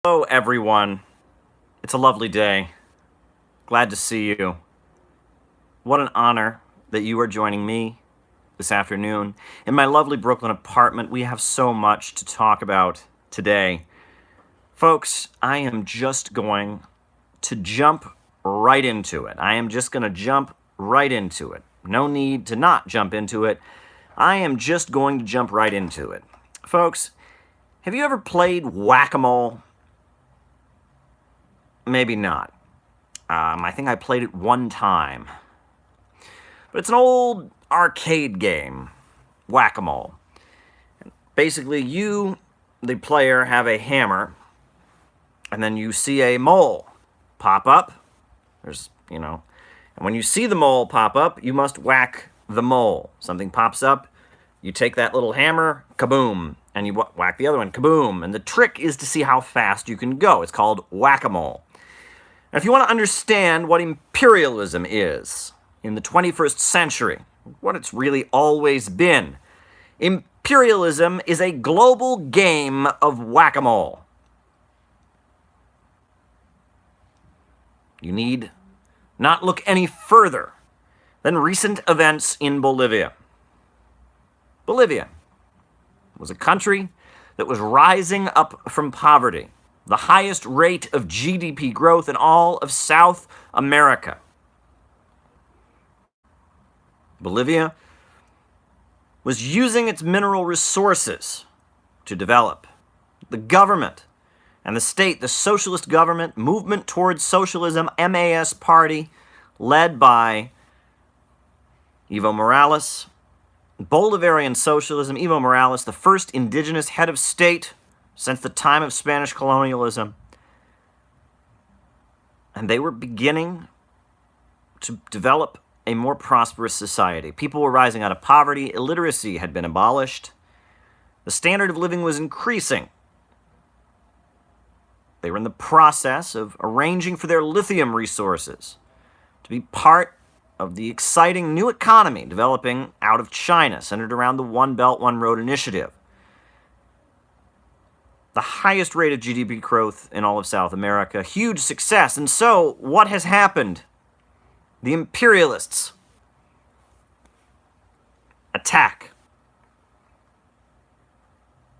Hello, everyone. It's a lovely day. Glad to see you. What an honor that you are joining me this afternoon. In my lovely Brooklyn apartment, we have so much to talk about today. Folks, I am just going to jump right into it. I am just going to jump right into it. No need to not jump into it. I am just going to jump right into it. Folks, have you ever played whack-a-mole? Maybe not. I think I played it one time. But it's an old arcade game, whack-a-mole. Basically, you, the player, have a hammer, and then you see a mole pop up. And when you see the mole pop up, you must whack the mole. Something pops up, you take that little hammer, kaboom, and you whack the other one, kaboom. And the trick is to see how fast you can go. It's called whack-a-mole. Now, if you want to understand what imperialism is in the 21st century, what it's really always been, imperialism is a global game of whack-a-mole. You need not look any further than recent events in Bolivia. Bolivia was a country that was rising up from poverty, the highest rate of GDP growth in all of South America. Bolivia was using its mineral resources to develop. The government and the state, the socialist government, Movement Towards Socialism, MAS party, led by Evo Morales, Bolivarian socialism, Evo Morales, the first indigenous head of state since the time of Spanish colonialism. And they were beginning to develop a more prosperous society. People were rising out of poverty. Illiteracy had been abolished. The standard of living was increasing. They were in the process of arranging for their lithium resources to be part of the exciting new economy developing out of China, centered around the One Belt, One Road initiative. The highest rate of GDP growth in all of South America, huge success. And so, what has happened? The imperialists attack.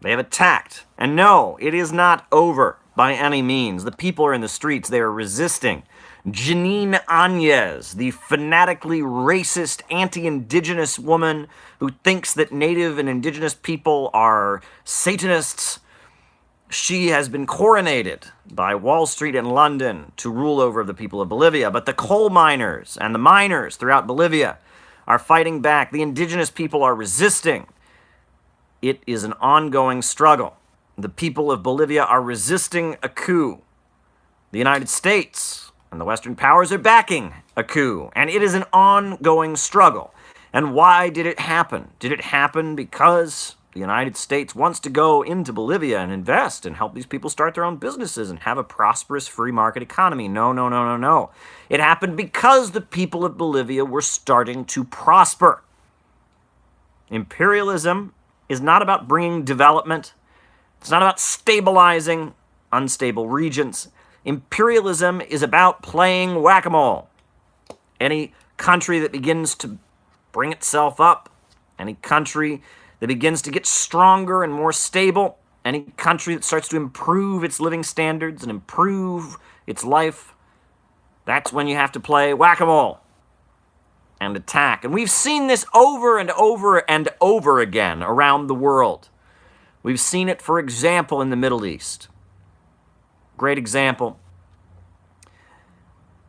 They have attacked. And no, it is not over by any means. The people are in the streets. They are resisting. Janine Áñez, the fanatically racist, anti-indigenous woman who thinks that native and indigenous people are Satanists, she has been coronated by Wall Street in London to rule over the people of Bolivia. But the coal miners and the miners throughout Bolivia are fighting back. The indigenous people are resisting. It is an ongoing struggle. The people of Bolivia are resisting a coup. The United States and the Western powers are backing a coup. And it is an ongoing struggle. And why did it happen? Did it happen because the United States wants to go into Bolivia and invest and help these people start their own businesses and have a prosperous free market economy? No, no, no, no, no. It happened because the people of Bolivia were starting to prosper. Imperialism is not about bringing development. It's not about stabilizing unstable regions. Imperialism is about playing whack-a-mole. Any country that begins to bring itself up, any country that begins to get stronger and more stable, any country that starts to improve its living standards and improve its life, that's when you have to play whack-a-mole and attack. And we've seen this over and over and over again around the world. We've seen it, for example, in the Middle East. Great example.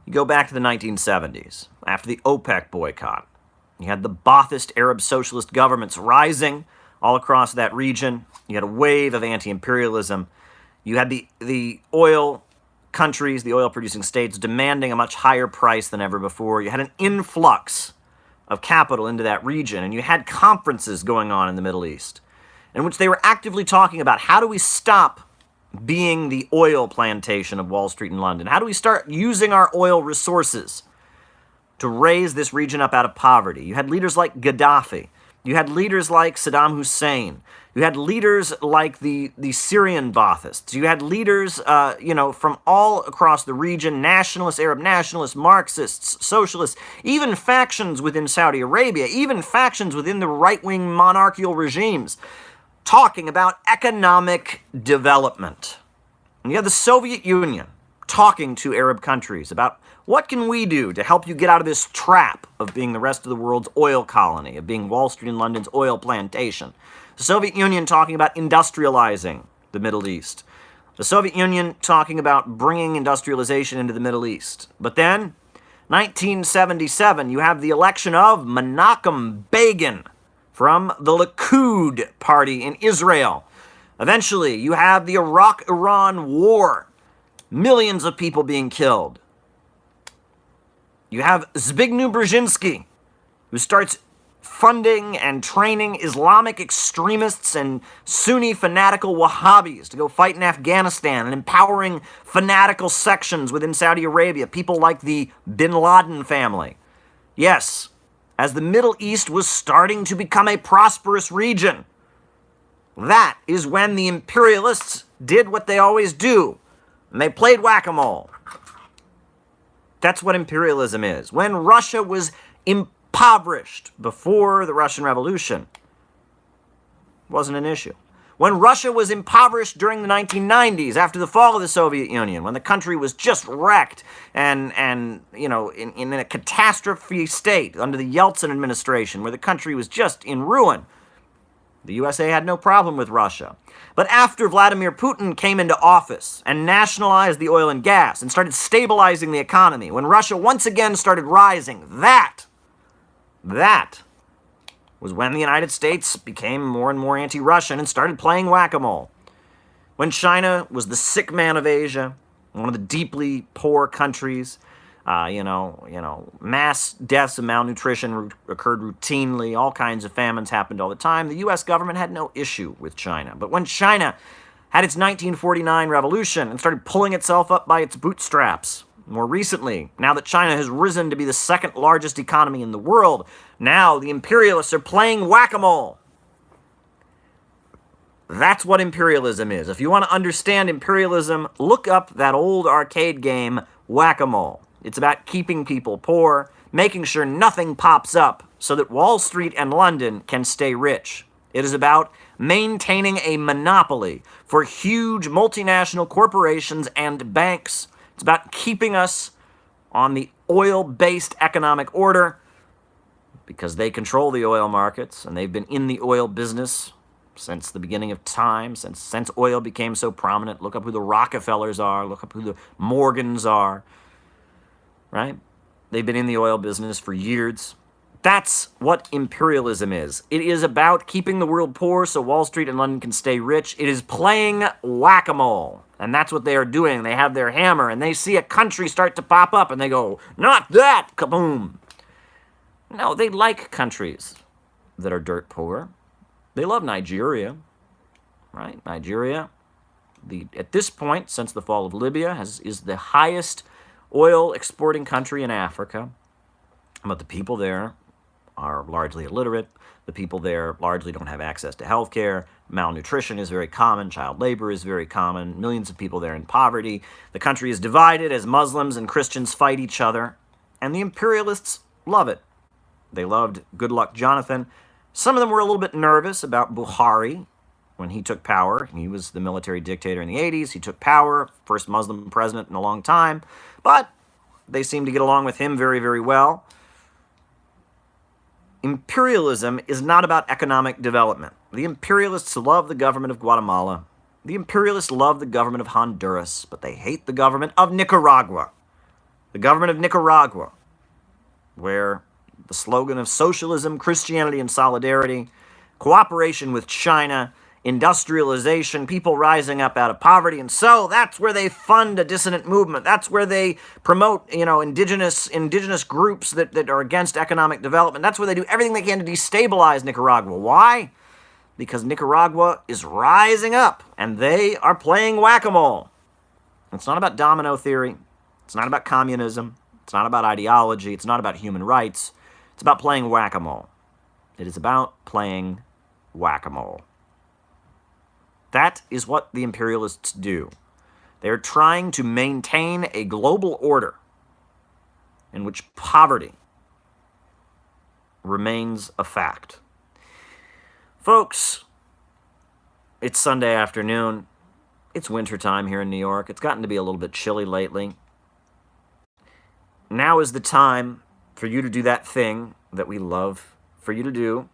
You go back to the 1970s, after the OPEC boycott. You had the Ba'athist Arab socialist governments rising all across that region. You had a wave of anti-imperialism. You had the oil countries, the oil-producing states, demanding a much higher price than ever before. You had an influx of capital into that region, and you had conferences going on in the Middle East in which they were actively talking about how do we stop being the oil plantation of Wall Street and London? How do we start using our oil resources to raise this region up out of poverty? You had leaders like Gaddafi You had leaders like Saddam Hussein. You had leaders like the Syrian Baathists. You had leaders, from all across the region, nationalists, Arab nationalists, Marxists, socialists, even factions within Saudi Arabia, even factions within the right-wing monarchical regimes, talking about economic development. And you had the Soviet Union talking to Arab countries about what can we do to help you get out of this trap of being the rest of the world's oil colony, of being Wall Street and London's oil plantation. The Soviet Union talking about industrializing the Middle East. The Soviet Union talking about bringing industrialization into the Middle East. But then, 1977, you have the election of Menachem Begin from the Likud party in Israel. Eventually, you have the Iraq-Iran war. Millions of people being killed. You have Zbigniew Brzezinski, who starts funding and training Islamic extremists and Sunni fanatical Wahhabis to go fight in Afghanistan, and empowering fanatical sections within Saudi Arabia, people like the Bin Laden family. Yes, as the Middle East was starting to become a prosperous region, that is when the imperialists did what they always do, and they played whack-a-mole. That's what imperialism is. When Russia was impoverished before the Russian Revolution, it wasn't an issue. When Russia was impoverished during the 1990s, after the fall of the Soviet Union, when the country was just wrecked and in a catastrophe state under the Yeltsin administration, where the country was just in ruin, the USA had no problem with Russia. But after Vladimir Putin came into office and nationalized the oil and gas and started stabilizing the economy, when Russia once again started rising, that was when the United States became more and more anti-Russian and started playing whack-a-mole. When China was the sick man of Asia, one of the deeply poor countries, mass deaths of malnutrition occurred routinely. All kinds of famines happened all the time. The U.S. government had no issue with China. But when China had its 1949 revolution and started pulling itself up by its bootstraps, more recently, now that China has risen to be the second largest economy in the world, now the imperialists are playing whack-a-mole. That's what imperialism is. If you want to understand imperialism, look up that old arcade game, Whack-a-Mole. It's about keeping people poor, making sure nothing pops up so that Wall Street and London can stay rich. It is about maintaining a monopoly for huge multinational corporations and banks. It's about keeping us on the oil-based economic order because they control the oil markets, and they've been in the oil business since the beginning of time, since oil became so prominent. Look up who the Rockefellers are, look up who the Morgans are. Right? They've been in the oil business for years. That's what imperialism is. It is about keeping the world poor so Wall Street and London can stay rich. It is playing whack-a-mole. And that's what they are doing. They have their hammer, and they see a country start to pop up, and they go, not that, kaboom. No, they like countries that are dirt poor. They love Nigeria, right? Nigeria, at this point, since the fall of Libya, is the highest oil exporting country in Africa, but the people there are largely illiterate. The people there largely don't have access to health care. Malnutrition is very common. Child labor is very common. Millions of people there in poverty. The country is divided as Muslims and Christians fight each other, and the imperialists love it. They loved Goodluck Jonathan. Some of them were a little bit nervous about Buhari when he took power. He was the military dictator in the 80s. He took power, first Muslim president in a long time. But they seem to get along with him very, very well. Imperialism is not about economic development. The imperialists love the government of Guatemala. The imperialists love the government of Honduras, but they hate the government of Nicaragua. The government of Nicaragua, where the slogan of socialism, Christianity, and solidarity, cooperation with China, industrialization, people rising up out of poverty, and so that's where they fund a dissident movement. That's where they promote, indigenous groups that are against economic development. That's where they do everything they can to destabilize Nicaragua. Why? Because Nicaragua is rising up, and they are playing whack-a-mole. It's not about domino theory. It's not about communism. It's not about ideology. It's not about human rights. It's about playing whack-a-mole. It is about playing whack-a-mole. That is what the imperialists do. They're trying to maintain a global order in which poverty remains a fact. Folks, it's Sunday afternoon. It's wintertime here in New York. It's gotten to be a little bit chilly lately. Now is the time for you to do that thing that we love for you to do,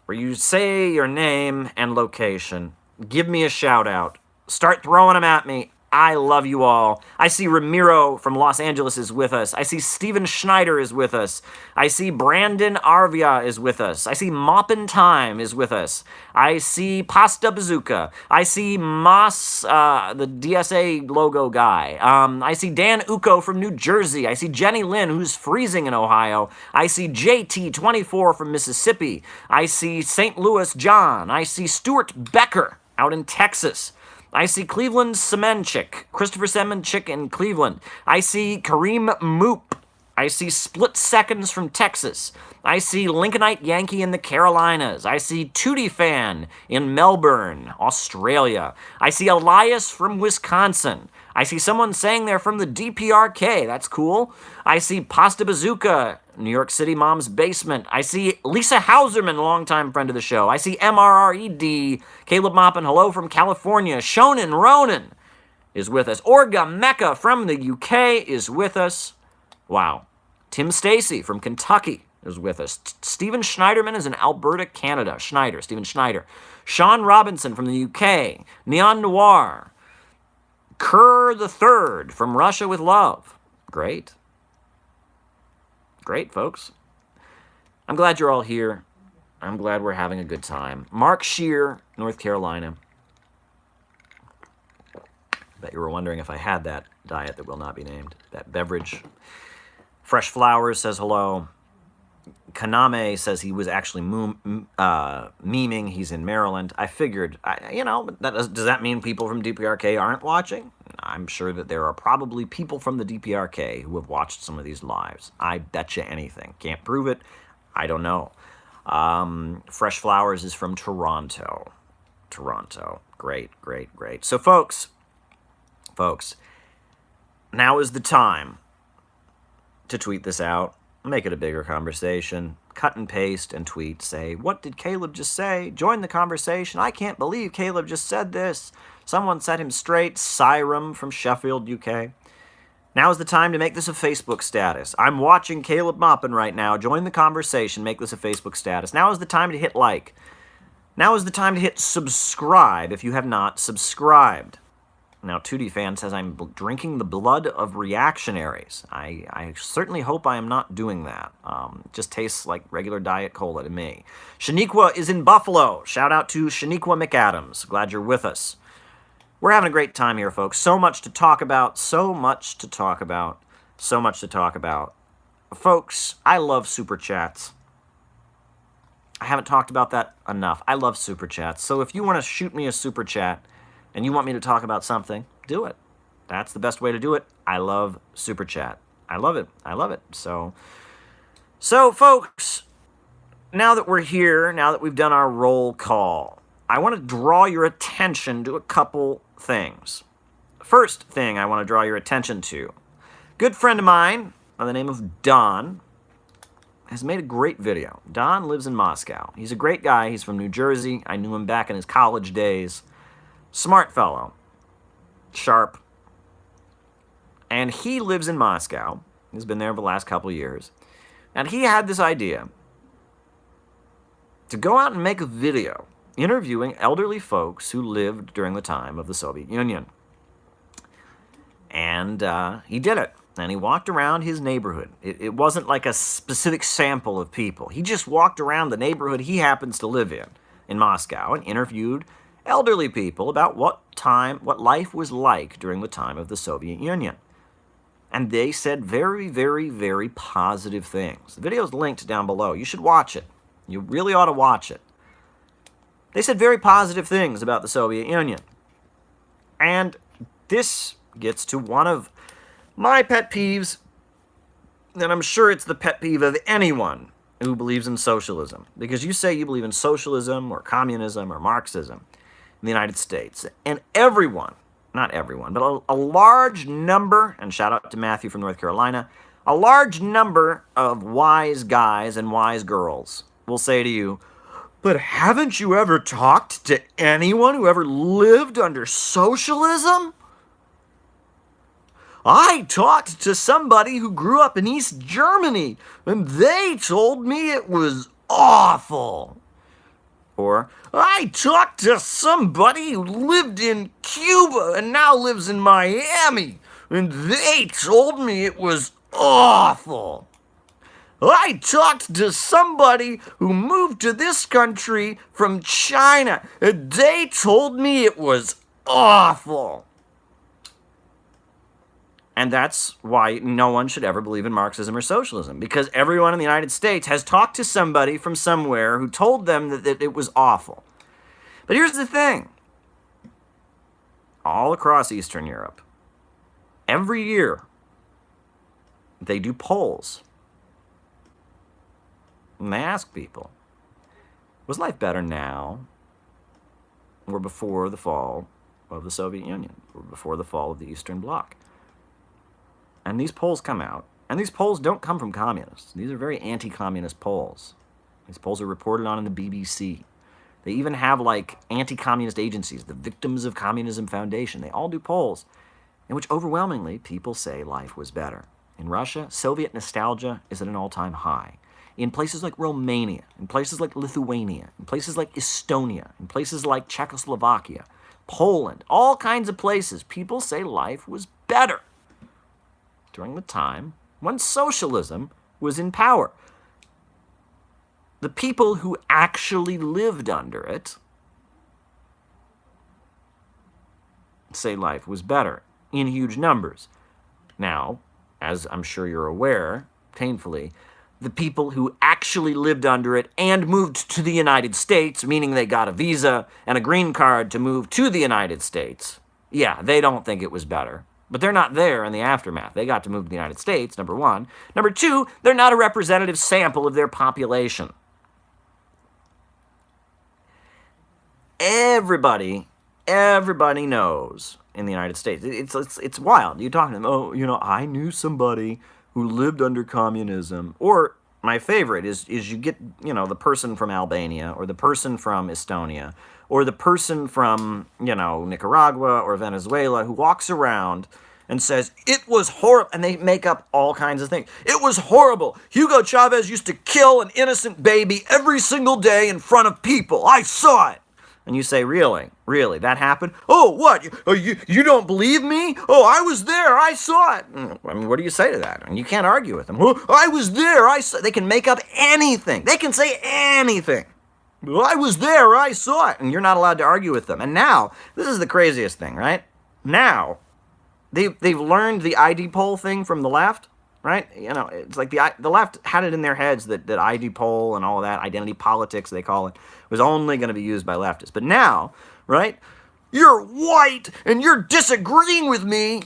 where you say your name and location. Give me a shout out. Start throwing them at me. I love you all. I see Ramiro from Los Angeles is with us. I see Steven Schneider is with us. I see Brandon Arvia is with us. I see Maupin Time is with us. I see Pasta Bazooka. I see Moss, the DSA logo guy. I see Dan Uko from New Jersey. I see Jenny Lynn, who's freezing in Ohio. I see JT24 from Mississippi. I see St. Louis John. I see Stuart Becker out in Texas. I see Cleveland Semenchik, Christopher Semenchik in Cleveland. I see Kareem Moop. I see Split Seconds from Texas. I see Lincolnite Yankee in the Carolinas. I see Tootie Fan in Melbourne, Australia. I see Elias from Wisconsin. I see someone saying they're from the DPRK. That's cool. I see Pasta Bazooka, New York City Mom's Basement. I see Lisa Hauserman, longtime friend of the show. I see MRRED, Caleb Maupin, hello from California. Shonen Ronan is with us. Orga Mecca from the UK is with us. Wow. Tim Stacy from Kentucky is with us. Stephen Schneiderman is in Alberta, Canada. Stephen Schneider. Sean Robinson from the UK. Neon Noir. Kerr the Third from Russia with Love. Great. Great, folks. I'm glad you're all here. I'm glad we're having a good time. Mark Shear, North Carolina. Bet you were wondering if I had that diet that will not be named, that beverage. Fresh Flowers says hello. Kaname says he was actually memeing. He's in Maryland. I figured, does that mean people from DPRK aren't watching? I'm sure that there are probably people from the DPRK who have watched some of these lives. I bet you anything. Can't prove it. I don't know. Fresh Flowers is from Toronto. Great. So, folks, now is the time to tweet this out. Make it a bigger conversation. Cut and paste and tweet. Say, what did Caleb just say? Join the conversation. I can't believe Caleb just said this. Someone set him straight. Siram from Sheffield, UK. Now is the time to make this a Facebook status. I'm watching Caleb Maupin right now. Join the conversation. Make this a Facebook status. Now is the time to hit like. Now is the time to hit subscribe if you have not subscribed. Now, Tootie Fan says, I'm drinking the blood of reactionaries. I certainly hope I am not doing that. It just tastes like regular Diet Cola to me. Shaniqua is in Buffalo. Shout out to Shaniqua McAdams. Glad you're with us. We're having a great time here, folks. So much to talk about. Folks, I love Super Chats. I haven't talked about that enough. I love Super Chats. So if you want to shoot me a Super Chat, and you want me to talk about something, do it. That's the best way to do it. I love Super Chat. I love it. So folks, now that we're here, now that we've done our roll call, I want to draw your attention to a couple things. First thing I want to draw your attention to, good friend of mine by the name of Don has made a great video. Don lives in Moscow. He's a great guy. He's from New Jersey. I knew him back in his college days. Smart fellow, sharp, and he lives in Moscow. He's been there for the last couple of years, and he had this idea to go out and make a video interviewing elderly folks who lived during the time of the Soviet Union. And he did it, and he walked around his neighborhood. It wasn't like a specific sample of people. He just walked around the neighborhood he happens to live in Moscow, and interviewed elderly people about what life was like during the time of the Soviet Union. And they said very, very, very positive things. The video's linked down below. You should watch it. You really ought to watch it. They said very positive things about the Soviet Union. And this gets to one of my pet peeves, and I'm sure it's the pet peeve of anyone who believes in socialism. Because you say you believe in socialism or communism or Marxism in the United States. And everyone, not everyone, but a large number, and shout out to Matthew from North Carolina, a large number of wise guys and wise girls will say to you, but haven't you ever talked to anyone who ever lived under socialism? I talked to somebody who grew up in East Germany, and they told me it was awful. Or, I talked to somebody who lived in Cuba and now lives in Miami, and they told me it was awful. I talked to somebody who moved to this country from China, and they told me it was awful. And that's why no one should ever believe in Marxism or socialism, because everyone in the United States has talked to somebody from somewhere who told them that it was awful. But here's the thing. All across Eastern Europe, every year, they do polls. And they ask people, was life better now or before the fall of the Soviet Union, or before the fall of the Eastern Bloc? And these polls come out, and these polls don't come from communists. These are very anti-communist polls. These polls are reported on in the BBC. They even have like anti-communist agencies, the Victims of Communism Foundation. They all do polls in which overwhelmingly people say life was better. In Russia, Soviet nostalgia is at an all-time high. In places like Romania, in places like Lithuania, in places like Estonia, in places like Czechoslovakia, Poland, all kinds of places, people say life was better during the time when socialism was in power. The people who actually lived under it say life was better in huge numbers. Now, as I'm sure you're aware, painfully, the people who actually lived under it and moved to the United States, meaning they got a visa and a green card to move to the United States, yeah, they don't think it was better. But they're not there in the aftermath. They got to move to the United States, number one. Number two, they're not a representative sample of their population. Everybody knows in the United States. It's wild. You talk to them, oh, I knew somebody who lived under communism. Or my favorite is you get, the person from Albania or the person from Estonia or the person from, Nicaragua or Venezuela who walks around and says, it was horrible, and they make up all kinds of things. It was horrible. Hugo Chavez used to kill an innocent baby every single day in front of people. I saw it. And you say, really? Really? That happened? Oh, what? You don't believe me? Oh, I was there. I saw it. I mean, what do you say to that? And you can't argue with them. Oh, I was there. I saw. They can make up anything. They can say anything. I was there. I saw it. And you're not allowed to argue with them. And now, this is the craziest thing, right? Now, they've learned the ID poll thing from the left, right? It's like the left had it in their heads that ID poll and all of that, identity politics, they call it, was only going to be used by leftists. But now, right, you're white and you're disagreeing with me.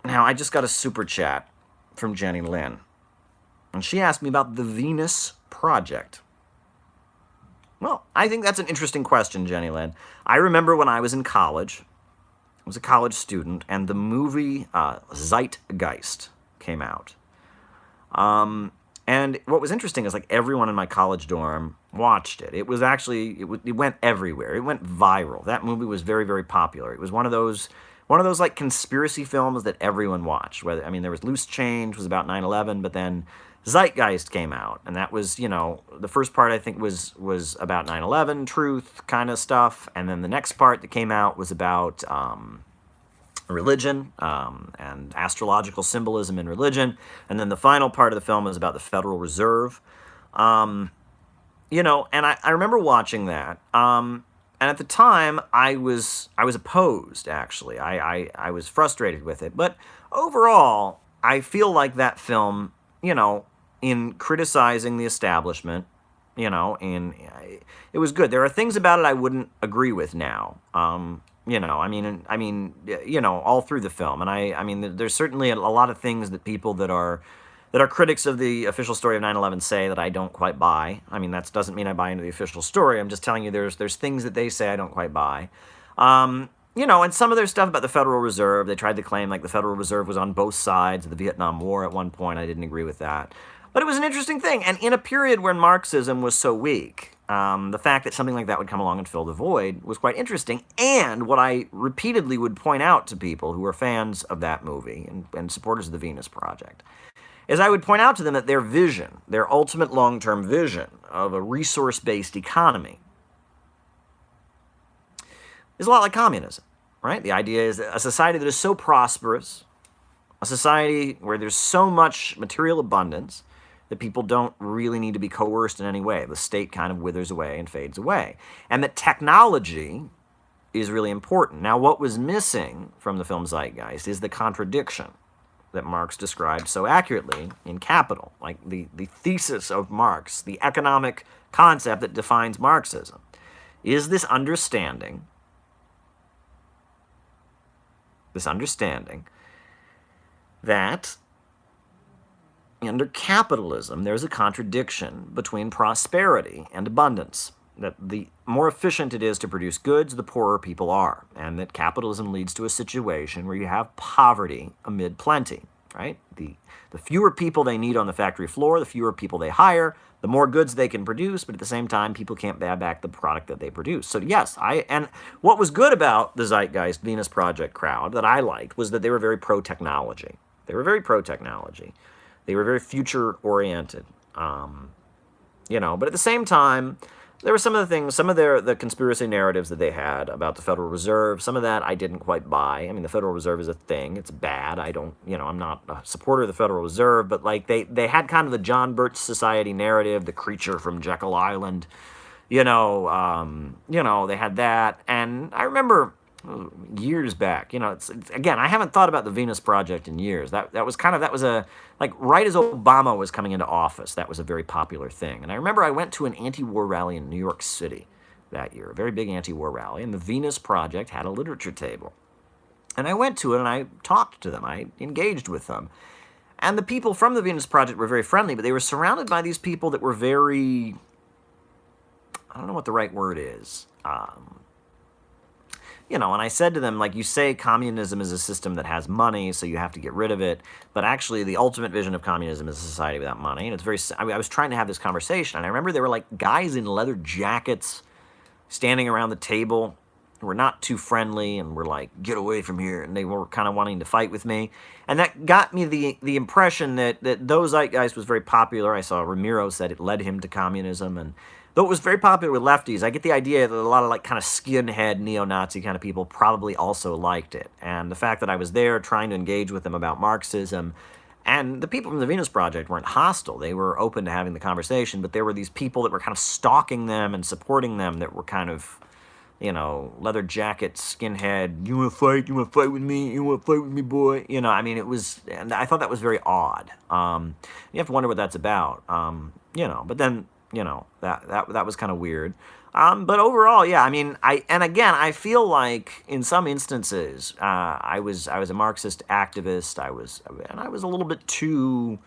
Now, I just got a super chat from Jenny Lynn, and she asked me about the Venus Project. Well, I think that's an interesting question, Jenny Lynn. I remember when I was in college, I was a college student, and the movie Zeitgeist came out. And what was interesting is like everyone in my college dorm watched it. It was actually, it went everywhere. It went viral. That movie was very, very popular. It was one of those like conspiracy films that everyone watched. There was Loose Change, was about 9/11, but then Zeitgeist came out, and that was, the first part I think was about 9/11 truth kind of stuff, and then the next part that came out was about religion and astrological symbolism in religion, and then the final part of the film was about the Federal Reserve. And I remember watching that, and at the time I was opposed, actually. I was frustrated with it, but overall I feel like that film, in criticizing the establishment, it was good. There are things about it I wouldn't agree with now. All through the film. And there's certainly a lot of things that people that are that are critics of the official story of 9/11 say that I don't quite buy. I mean, that doesn't mean I buy into the official story. I'm just telling you there's things that they say I don't quite buy. And some of their stuff about the Federal Reserve, they tried to claim like the Federal Reserve was on both sides of the Vietnam War at one point. I didn't agree with that. But it was an interesting thing. And in a period when Marxism was so weak, the fact that something like that would come along and fill the void was quite interesting. And what I repeatedly would point out to people who are fans of that movie and supporters of the Venus Project is I would point out to them that their vision, their ultimate long-term vision of a resource-based economy is a lot like communism, right? The idea is a society that is so prosperous, a society where there's so much material abundance that people don't really need to be coerced in any way. The state kind of withers away and fades away. And that technology is really important. Now, what was missing from the film Zeitgeist is the contradiction that Marx described so accurately in Capital, like the thesis of Marx, the economic concept that defines Marxism, is this understanding that under capitalism there's a contradiction between prosperity and abundance, that the more efficient it is to produce goods, the poorer people are, and that capitalism leads to a situation where you have poverty amid plenty, right? The fewer people they need on the factory floor, the fewer people they hire, the more goods they can produce, but at the same time, people can't buy back the product that they produce. So yes, and what was good about the Zeitgeist Venus Project crowd that I liked was that they were very pro-technology. They were very pro-technology. They were very future-oriented. But at the same time, there were some of the things, some of the conspiracy narratives that they had about the Federal Reserve, some of that I didn't quite buy. I mean, the Federal Reserve is a thing. It's bad. I'm not a supporter of the Federal Reserve, but like they had kind of the John Birch Society narrative, the creature from Jekyll Island, they had that. And I remember years back, it's again, I haven't thought about the Venus Project in years. That was right as Obama was coming into office, that was a very popular thing. And I remember I went to an anti-war rally in New York City that year, a very big anti-war rally, and the Venus Project had a literature table. And I went to it and I talked to them, I engaged with them. And the people from the Venus Project were very friendly, but they were surrounded by these people that were very, I don't know what the right word is, and I said to them, like, you say communism is a system that has money, so you have to get rid of it. But actually, the ultimate vision of communism is a society without money. And I was trying to have this conversation, and I remember there were, like, guys in leather jackets standing around the table who were not too friendly and were like, get away from here. And they were kind of wanting to fight with me. And that got me the impression that those Zeitgeist was very popular. I saw Ramiro said it led him to communism, and though it was very popular with lefties, I get the idea that a lot of like kind of skinhead neo-Nazi kind of people probably also liked it. And the fact that I was there trying to engage with them about Marxism, and the people from the Venus Project weren't hostile. They were open to having the conversation, but there were these people that were kind of stalking them and supporting them that were kind of, leather jacket, skinhead, you want to fight? You want to fight with me? You want to fight with me, boy? And I thought that was very odd. You have to wonder what that's about. But then, that was kind of weird. But overall, yeah, I feel like in some instances, I was a Marxist activist. I was a little bit too,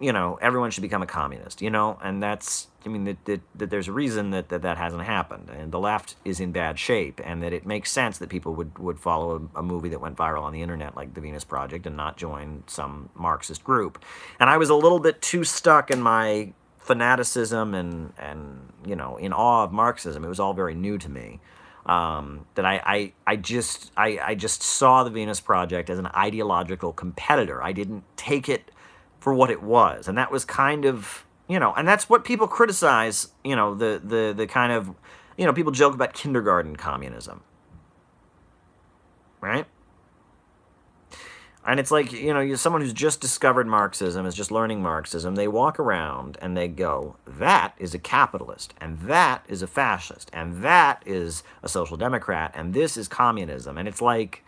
everyone should become a communist, and that's, that there's a reason that hasn't happened, and the left is in bad shape, and that it makes sense that people would follow a movie that went viral on the internet like the Venus Project and not join some Marxist group. And I was a little bit too stuck in my fanaticism and in awe of Marxism. It was all very new to me. That I just saw the Venus Project as an ideological competitor. I didn't take it for what it was, and that was kind of, and that's what people criticize. The kind of, people joke about kindergarten communism, right? And it's like, you're someone who's just discovered Marxism, is just learning Marxism. They walk around and they go, that is a capitalist, and that is a fascist, and that is a social democrat, and this is communism. And it's like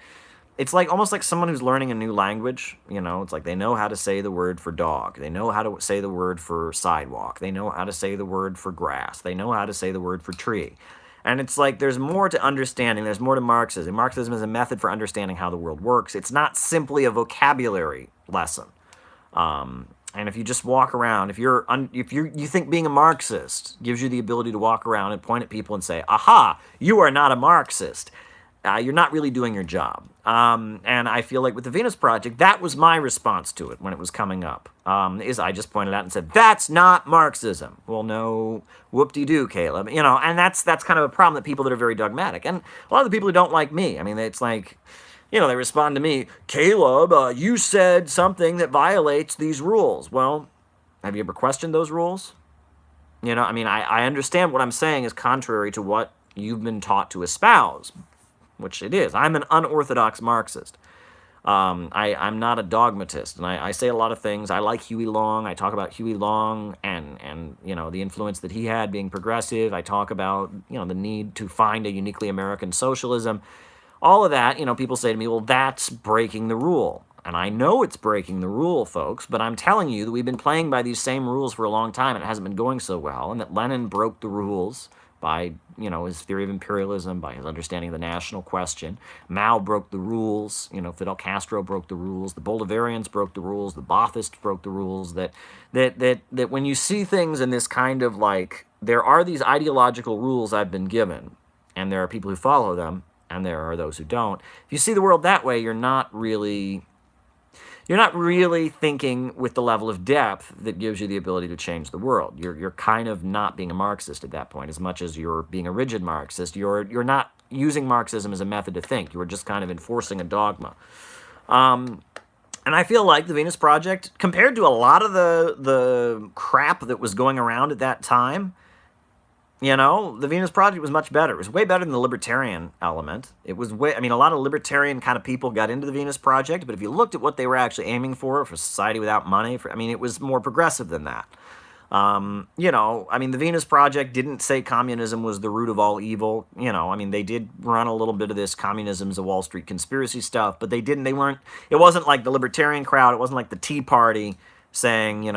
almost like someone who's learning a new language. It's like they know how to say the word for dog. They know how to say the word for sidewalk. They know how to say the word for grass. They know how to say the word for tree. And it's like there's more to understanding. There's more to Marxism. Marxism is a method for understanding how the world works. It's not simply a vocabulary lesson. And if you just walk around, if you think being a Marxist gives you the ability to walk around and point at people and say, "Aha, you are not a Marxist," you're not really doing your job. And I feel like with the Venus Project, that was my response to it when it was coming up. Is I just pointed out and said, "That's not Marxism." Well, no, whoop-de-doo, Caleb. And that's kind of a problem that people that are very dogmatic, and a lot of the people who don't like me. I mean, it's like, they respond to me, "Caleb, you said something that violates these rules." Well, have you ever questioned those rules? I understand what I'm saying is contrary to what you've been taught to espouse, which it is. I'm an unorthodox Marxist. I'm not a dogmatist, and I say a lot of things. I like Huey Long. I talk about Huey Long and the influence that he had being progressive. I talk about the need to find a uniquely American socialism. All of that, people say to me, "Well, that's breaking the rule." And I know it's breaking the rule, folks, but I'm telling you that we've been playing by these same rules for a long time, and it hasn't been going so well, and that Lenin broke the rules by, his theory of imperialism, by his understanding of the national question. Mao broke the rules. Fidel Castro broke the rules. The Bolivarians broke the rules. The Baathists broke the rules. That when you see things in this kind of like, there are these ideological rules I've been given, and there are people who follow them, and there are those who don't. If you see the world that way, you're not really thinking with the level of depth that gives you the ability to change the world. You're kind of not being a Marxist at that point, as much as you're being a rigid Marxist. You're not using Marxism as a method to think. You're just kind of enforcing a dogma. And I feel like the Venus Project, compared to a lot of the crap that was going around at that time, the Venus Project was much better. It was way better than the libertarian element. It was a lot of libertarian kind of people got into the Venus Project, but if you looked at what they were actually aiming for society without money, it was more progressive than that. The Venus Project didn't say communism was the root of all evil. They did run a little bit of this communism's a Wall Street conspiracy stuff, but it wasn't like the libertarian crowd. It wasn't like the Tea Party saying, it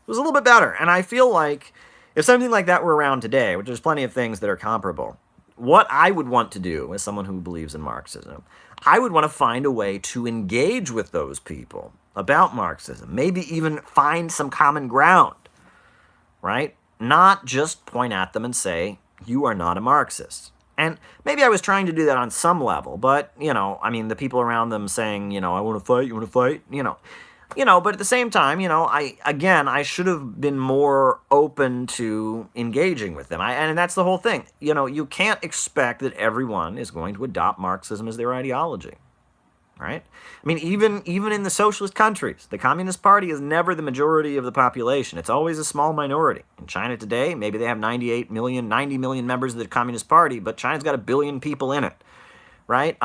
was a little bit better. And I feel like if something like that were around today, which there's plenty of things that are comparable, what I would want to do as someone who believes in Marxism, I would want to find a way to engage with those people about Marxism, maybe even find some common ground, right? Not just point at them and say, "You are not a Marxist." And maybe I was trying to do that on some level, but, the people around them saying, "I want to fight, you want to fight," but at the same time, I should have been more open to engaging with them. And that's the whole thing. You can't expect that everyone is going to adopt Marxism as their ideology, right? Even in the socialist countries, the Communist Party is never the majority of the population. It's always a small minority. In China today, maybe they have 90 million members of the Communist Party, but China's got 1 billion people in it, right?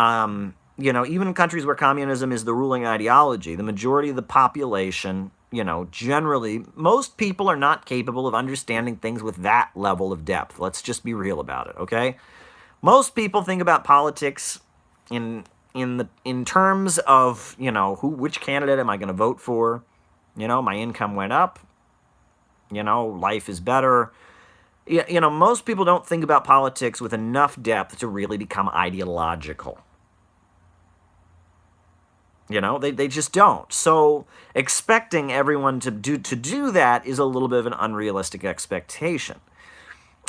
Even in countries where communism is the ruling ideology, the majority of the population, generally, most people are not capable of understanding things with that level of depth. Let's just be real about it, okay? Most people think about politics in terms of, which candidate am I going to vote for? My income went up. Life is better. Most people don't think about politics with enough depth to really become ideological. They just don't. So expecting everyone to do that is a little bit of an unrealistic expectation.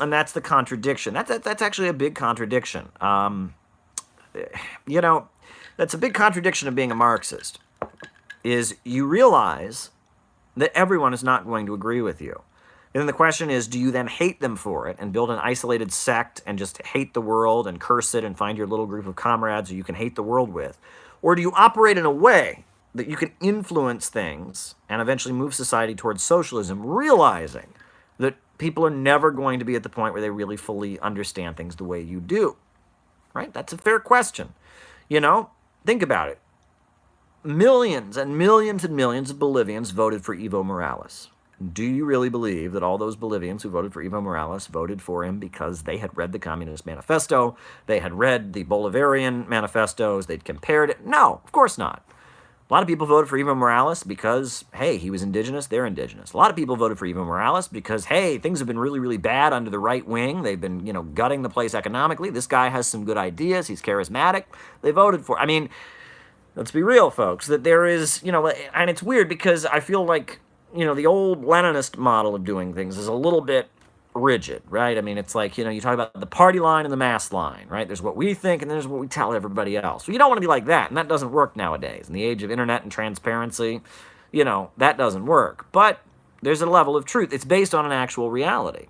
And that's the contradiction. That's actually a big contradiction. That's a big contradiction of being a Marxist, is you realize that everyone is not going to agree with you. And then the question is, do you then hate them for it and build an isolated sect and just hate the world and curse it and find your little group of comrades who you can hate the world with? Or do you operate in a way that you can influence things and eventually move society towards socialism, realizing that people are never going to be at the point where they really fully understand things the way you do? Right? That's a fair question. Think about it. Millions and millions and millions of Bolivians voted for Evo Morales. Do you really believe that all those Bolivians who voted for Evo Morales voted for him because they had read the Communist Manifesto, they had read the Bolivarian manifestos, they'd compared it? No, of course not. A lot of people voted for Evo Morales because, hey, he was indigenous, they're indigenous. A lot of people voted for Evo Morales because, hey, things have been really, really bad under the right wing. They've been, gutting the place economically. This guy has some good ideas. He's charismatic. They voted for Let's be real, folks, that there is, and it's weird because I feel like, the old Leninist model of doing things is a little bit rigid, right? I mean, it's like, you talk about the party line and the mass line, right? There's what we think and there's what we tell everybody else. Well, you don't want to be like that, and that doesn't work nowadays. In the age of internet and transparency, that doesn't work. But there's a level of truth. It's based on an actual reality,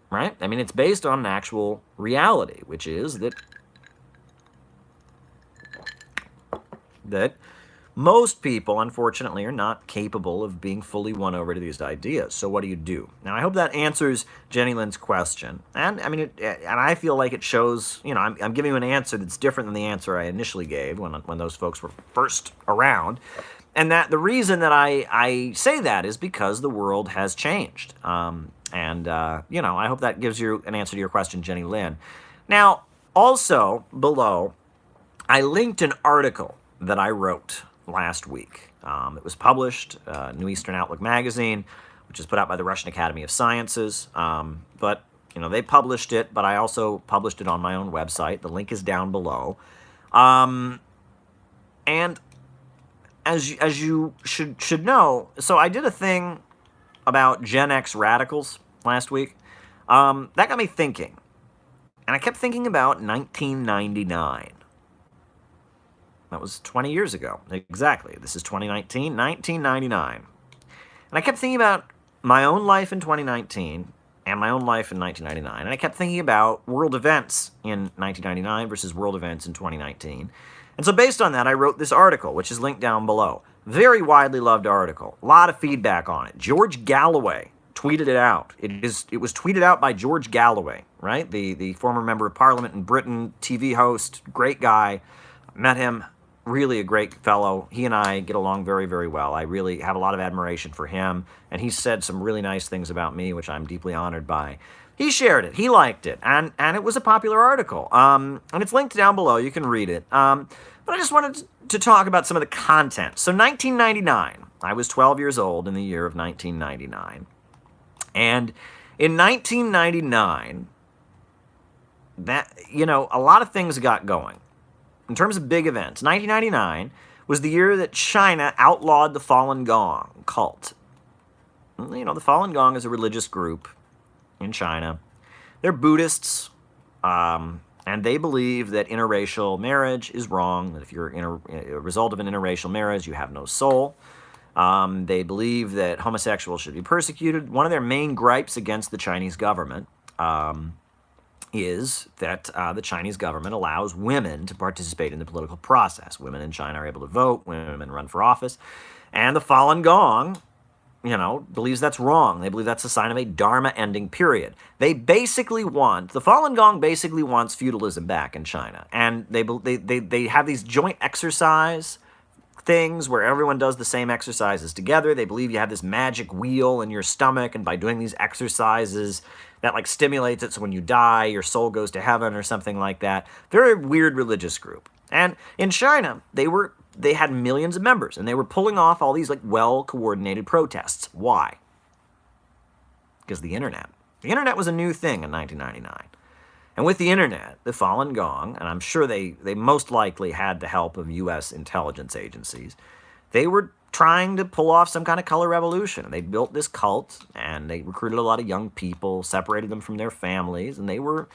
right? I mean, it's based on an actual reality, which is that most people, unfortunately, are not capable of being fully won over to these ideas. So what do you do? Now, I hope that answers Jenny Lynn's question. And I mean, and I feel like it shows, I'm giving you an answer that's different than the answer I initially gave when those folks were first around. And that the reason that I say that is because the world has changed. I hope that gives you an answer to your question, Jenny Lynn. Now, also below, I linked an article that I wrote last week. It was published, New Eastern Outlook magazine, which is put out by the Russian Academy of Sciences. But they published it, but I also published it on my own website. The link is down below. And as you should know, so I did a thing about Gen X radicals last week. That got me thinking. And I kept thinking about 1999. That was 20 years ago. Exactly. This is 2019, 1999. And I kept thinking about my own life in 2019 and my own life in 1999. And I kept thinking about world events in 1999 versus world events in 2019. And so based on that, I wrote this article, which is linked down below. Very widely loved article. A lot of feedback on it. George Galloway tweeted it out. It was tweeted out by George Galloway, right? The former member of parliament in Britain, TV host, great guy. Met him. Really a great fellow. He and I get along very, very well. I really have a lot of admiration for him, and he said some really nice things about me, which I'm deeply honored by. He shared it. He liked it, and it was a popular article. And it's linked down below. You can read it. But I just wanted to talk about some of the content. So 1999, I was 12 years old in the year of 1999. And in 1999, a lot of things got going. In terms of big events, 1999 was the year that China outlawed the Falun Gong cult. The Falun Gong is a religious group in China. They're Buddhists, and they believe that interracial marriage is wrong, that if you're a result of an interracial marriage, you have no soul. They believe that homosexuals should be persecuted. One of their main gripes against the Chinese government is that the Chinese government allows women to participate in the political process. Women in China are able to vote, women run for office, and the Falun Gong, believes that's wrong. They believe that's a sign of a Dharma-ending period. The Falun Gong basically wants feudalism back in China, and they have these joint exercise things where everyone does the same exercises together. They believe you have this magic wheel in your stomach, and by doing these exercises, that stimulates it, so when you die, your soul goes to heaven or something like that. Very weird religious group. And in China, they had millions of members, and they were pulling off all these well-coordinated protests. Why? Because the internet. The internet was a new thing in 1999. And with the internet, the Falun Gong, and I'm sure they most likely had the help of U.S. intelligence agencies, they were trying to pull off some kind of color revolution. And they built this cult, and they recruited a lot of young people, separated them from their families, and they were,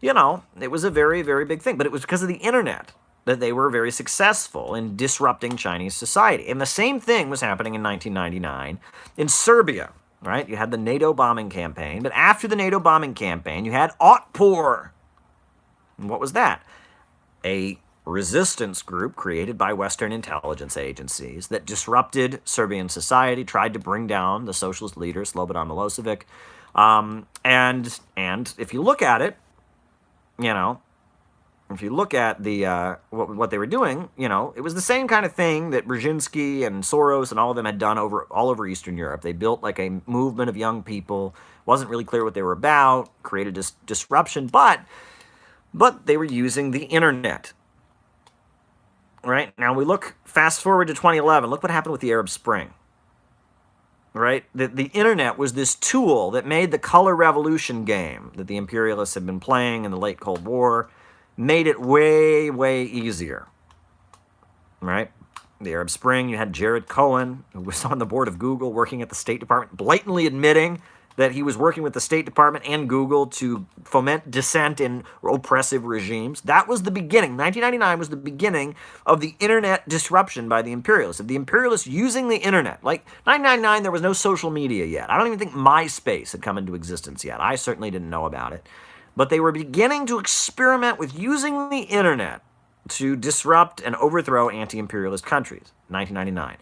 it was a very, very big thing. But it was because of the internet that they were very successful in disrupting Chinese society. And the same thing was happening in 1999 in Serbia, right? You had the NATO bombing campaign, but after the NATO bombing campaign, you had Otpor. And what was that? A resistance group created by Western intelligence agencies that disrupted Serbian society, tried to bring down the socialist leader, Slobodan Milosevic. And if you look at it, if you look at the what they were doing, it was the same kind of thing that Brzezinski and Soros and all of them had done all over Eastern Europe. They built a movement of young people. Wasn't really clear what they were about. Created disruption, but they were using the internet. Right now, fast forward to 2011. Look what happened with the Arab Spring. Right, the internet was this tool that made the color revolution game that the imperialists had been playing in the late Cold War. Made it way, way easier. right? The Arab Spring, you had Jared Cohen, who was on the board of Google working at the State Department, blatantly admitting that he was working with the State Department and Google to foment dissent in oppressive regimes. That was the beginning. 1999 was the beginning of the internet disruption by the imperialists, of the imperialists using the internet. Like 1999, there was no social media yet. I don't even think MySpace had come into existence yet. I certainly didn't know about it. But they were beginning to experiment with using the internet to disrupt and overthrow anti-imperialist countries, 1999.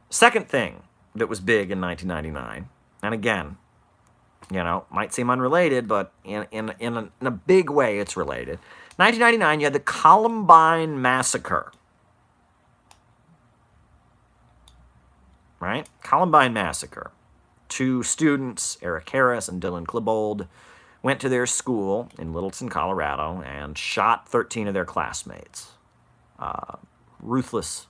Second thing that was big in 1999, and again, might seem unrelated, but in a big way it's related. 1999, you had the Columbine Massacre. Right? Columbine Massacre. 2 students, Eric Harris and Dylan Klebold, went to their school in Littleton, Colorado, and shot 13 of their classmates. Ruthless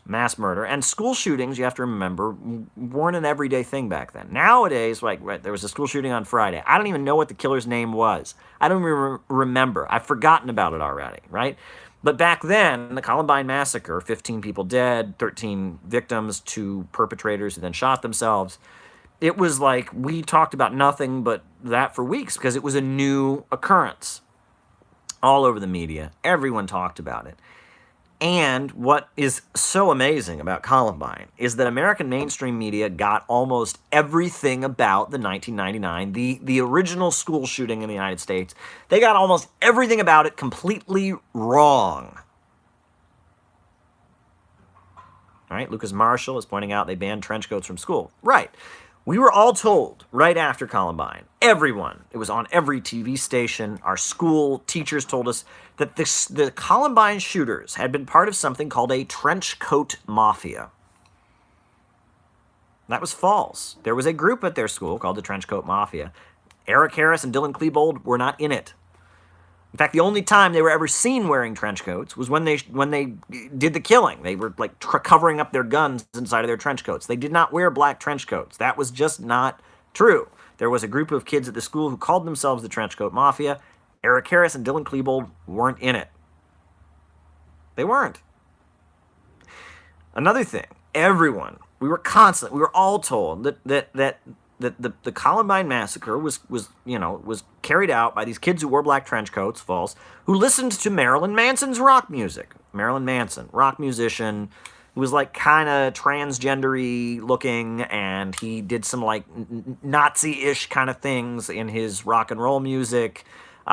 mass murder. And school shootings, you have to remember, weren't an everyday thing back then. Nowadays, there was a school shooting on Friday. I don't even know what the killer's name was. I don't even remember. I've forgotten about it already, right? But back then, the Columbine Massacre, 15 people dead, 13 victims, 2 perpetrators who then shot themselves. It was like we talked about nothing but that for weeks because it was a new occurrence. All over the media. Everyone talked about it. And what is so amazing about Columbine is that American mainstream media got almost everything about the 1999, the original school shooting in the United States. They got almost everything about it completely wrong. All right, Lucas Marshall is pointing out they banned trench coats from school. Right. We were all told right after Columbine, everyone, it was on every TV station, our school teachers told us that the Columbine shooters had been part of something called a trench coat mafia. That was false. There was a group at their school called the Trench Coat Mafia. Eric Harris and Dylan Klebold were not in it. In fact, the only time they were ever seen wearing trench coats was when they did the killing. They were like covering up their guns inside of their trench coats. They did not wear black trench coats. That was just not true. There was a group of kids at the school who called themselves the Trench Coat Mafia. Eric Harris and Dylan Klebold weren't in it. They weren't. Another thing, we were all told that the Columbine Massacre was carried out by these kids who wore black trench coats, false, who listened to Marilyn Manson's rock music. Marilyn Manson, rock musician, who was like kind of transgendery looking, and he did some like Nazi-ish kind of things in his rock and roll music. His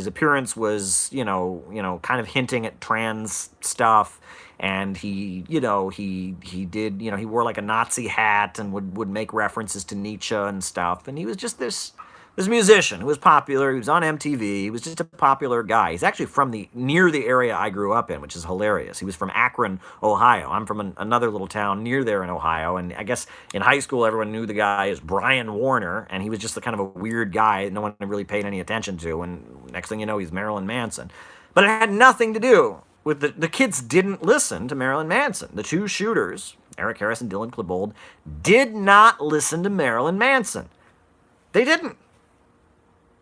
appearance was kind of hinting at trans stuff. And he wore like a Nazi hat and would make references to Nietzsche and stuff. And he was just this musician who was popular. He was on MTV. He was just a popular guy. He's actually from near the area I grew up in, which is hilarious. He was from Akron, Ohio. I'm from another little town near there in Ohio. And I guess in high school, everyone knew the guy as Brian Warner. And he was just the kind of a weird guy that no one really paid any attention to. And next thing you know, he's Marilyn Manson. But it had nothing to do with the kids didn't listen to Marilyn Manson. The 2 shooters, Eric Harris and Dylan Klebold, did not listen to Marilyn Manson. They didn't.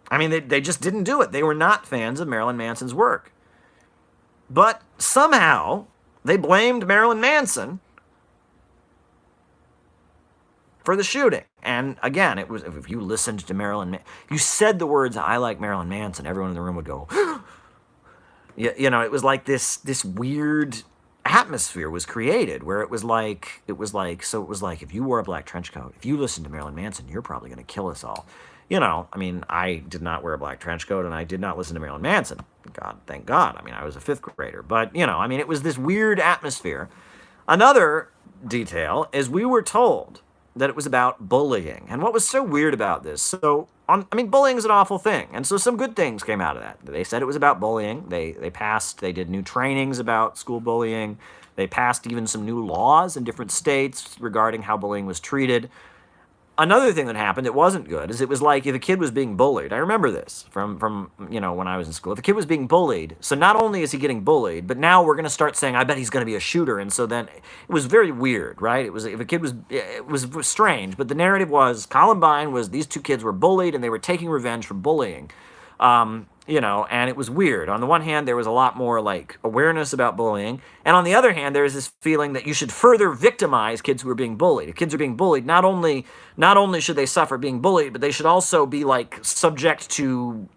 I mean, they just didn't do it. They were not fans of Marilyn Manson's work. But somehow, they blamed Marilyn Manson for the shooting. And again, it was, if you listened to you said the words, "I like Marilyn Manson," everyone in the room would go, it was like this weird atmosphere was created where it was like if you wore a black trench coat, if you listened to Marilyn Manson, you're probably going to kill us all. I did not wear a black trench coat and I did not listen to Marilyn Manson. Thank God. I was a 5th grader. But, it was this weird atmosphere. Another detail is we were told that it was about bullying. And what was so weird about this? Bullying is an awful thing. And so some good things came out of that. They said it was about bullying. They did new trainings about school bullying. They passed even some new laws in different states regarding how bullying was treated. Another thing that happened that wasn't good is it was like if a kid was being bullied. I remember this from when I was in school. If a kid was being bullied, so not only is he getting bullied, but now we're going to start saying, I bet he's going to be a shooter. And so then it was very weird, right? It was strange. But the narrative was Columbine was these 2 kids were bullied and they were taking revenge for bullying. and it was weird. On the one hand, there was a lot more like awareness about bullying, and on the other hand, there's this feeling that you should further victimize kids who are being bullied. If kids are being bullied, not only should they suffer being bullied, but they should also be like subject to,